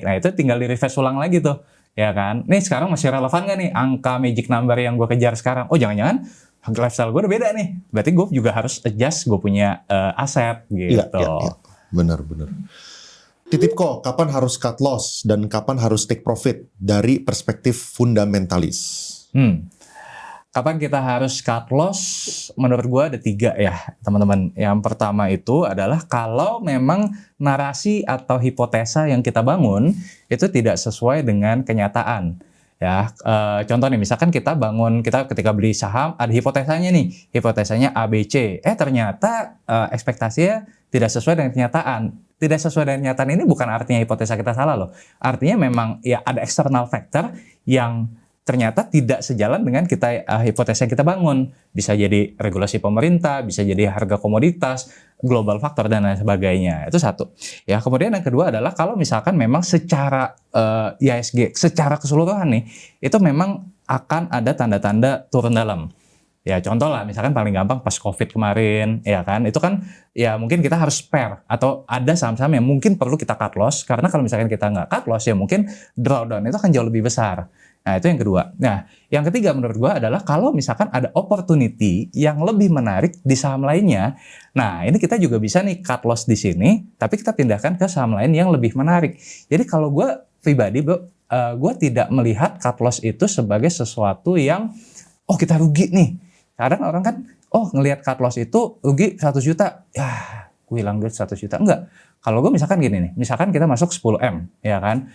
Nah itu tinggal di-refresh ulang lagi tuh. Ya kan. Nih sekarang masih relevan gak nih angka magic number yang gue kejar sekarang? Oh jangan-jangan lifestyle gue udah beda nih. Berarti gue juga harus adjust gue punya aset gitu. Iya. Benar. Titip kok, kapan harus cut loss dan kapan harus take profit dari perspektif fundamentalis? Kapan kita harus cut loss? Menurut gue ada 3 ya teman-teman. Yang pertama itu adalah kalau memang narasi atau hipotesa yang kita bangun itu tidak sesuai dengan kenyataan. Ya, contoh nih, misalkan kita ketika beli saham ada hipotesanya nih, hipotesanya ABC. Ternyata ekspektasinya tidak sesuai dengan kenyataan. Tidak sesuai dengan kenyataan ini bukan artinya hipotesa kita salah loh. Artinya memang ya ada external factor yang ternyata tidak sejalan dengan hipotesa yang kita bangun. Bisa jadi regulasi pemerintah, bisa jadi harga komoditas, global factor dan lain sebagainya. Itu satu. Ya, kemudian yang kedua adalah kalau misalkan memang secara IHSG secara keseluruhan nih, itu memang akan ada tanda-tanda turun dalam. Ya, contoh lah misalkan paling gampang pas Covid kemarin, ya kan, itu kan ya mungkin kita harus spare atau ada saham-saham yang mungkin perlu kita cut loss, karena kalau misalkan kita nggak cut loss ya mungkin drawdown itu akan jauh lebih besar. Nah, itu yang kedua. Nah, yang ketiga menurut gua adalah kalau misalkan ada opportunity yang lebih menarik di saham lainnya, nah ini kita juga bisa nih cut loss di sini, tapi kita pindahkan ke saham lain yang lebih menarik. Jadi kalau gua pribadi, bro, gua tidak melihat cut loss itu sebagai sesuatu yang kita rugi nih. Kadang orang kan, ngelihat cut loss itu rugi 100 juta, ya gue hilang duit 100 juta. Enggak. Kalau gue misalkan gini nih, misalkan kita masuk 10M, ya kan,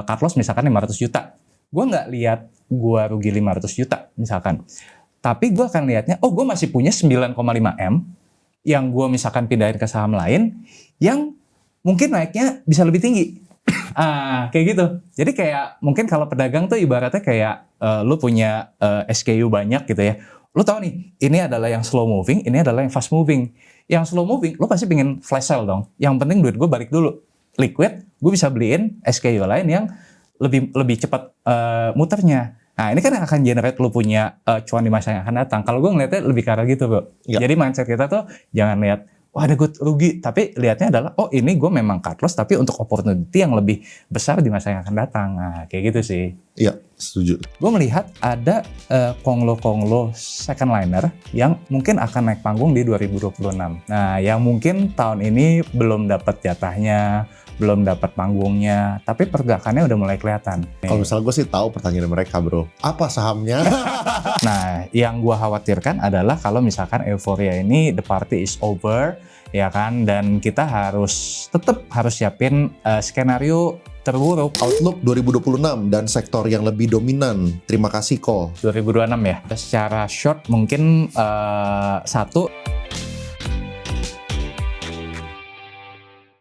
cut loss misalkan 500 juta. Gue nggak lihat gue rugi 500 juta misalkan. Tapi gue akan lihatnya, gue masih punya 9,5M yang gue misalkan pindahin ke saham lain yang mungkin naiknya bisa lebih tinggi. Kayak gitu. Jadi kayak mungkin kalau pedagang tuh ibaratnya kayak lu punya SKU banyak gitu ya. Lu tahu nih, ini adalah yang slow moving, ini adalah yang fast moving. Yang slow moving, lu pasti pengen flash sale dong. Yang penting duit gue balik dulu. Liquid, gue bisa beliin SKU lain yang lebih cepat muternya. Nah, ini kan akan generate lu punya cuan di masa yang akan datang. Kalau gue ngeliatnya lebih ke arah gitu, bro. Ya. Jadi mindset kita tuh jangan lihat, wah ada gue rugi. Tapi lihatnya adalah, ini gue memang cut loss, tapi untuk opportunity yang lebih besar di masa yang akan datang. Nah, kayak gitu sih. Iya, setuju. Gue melihat ada konglo-konglo second liner yang mungkin akan naik panggung di 2026. Nah, yang mungkin tahun ini belum dapat jatahnya, belum dapat panggungnya, tapi pergerakannya udah mulai kelihatan. Kalau misalnya gue sih tahu pertanyaan mereka, bro. Apa sahamnya? Nah, yang gue khawatirkan adalah kalau misalkan euforia ini the party is over, ya kan, dan kita tetap harus siapin skenario terburuk. Outlook 2026 dan sektor yang lebih dominan. Terima kasih kok. 2026 ya. Secara short mungkin satu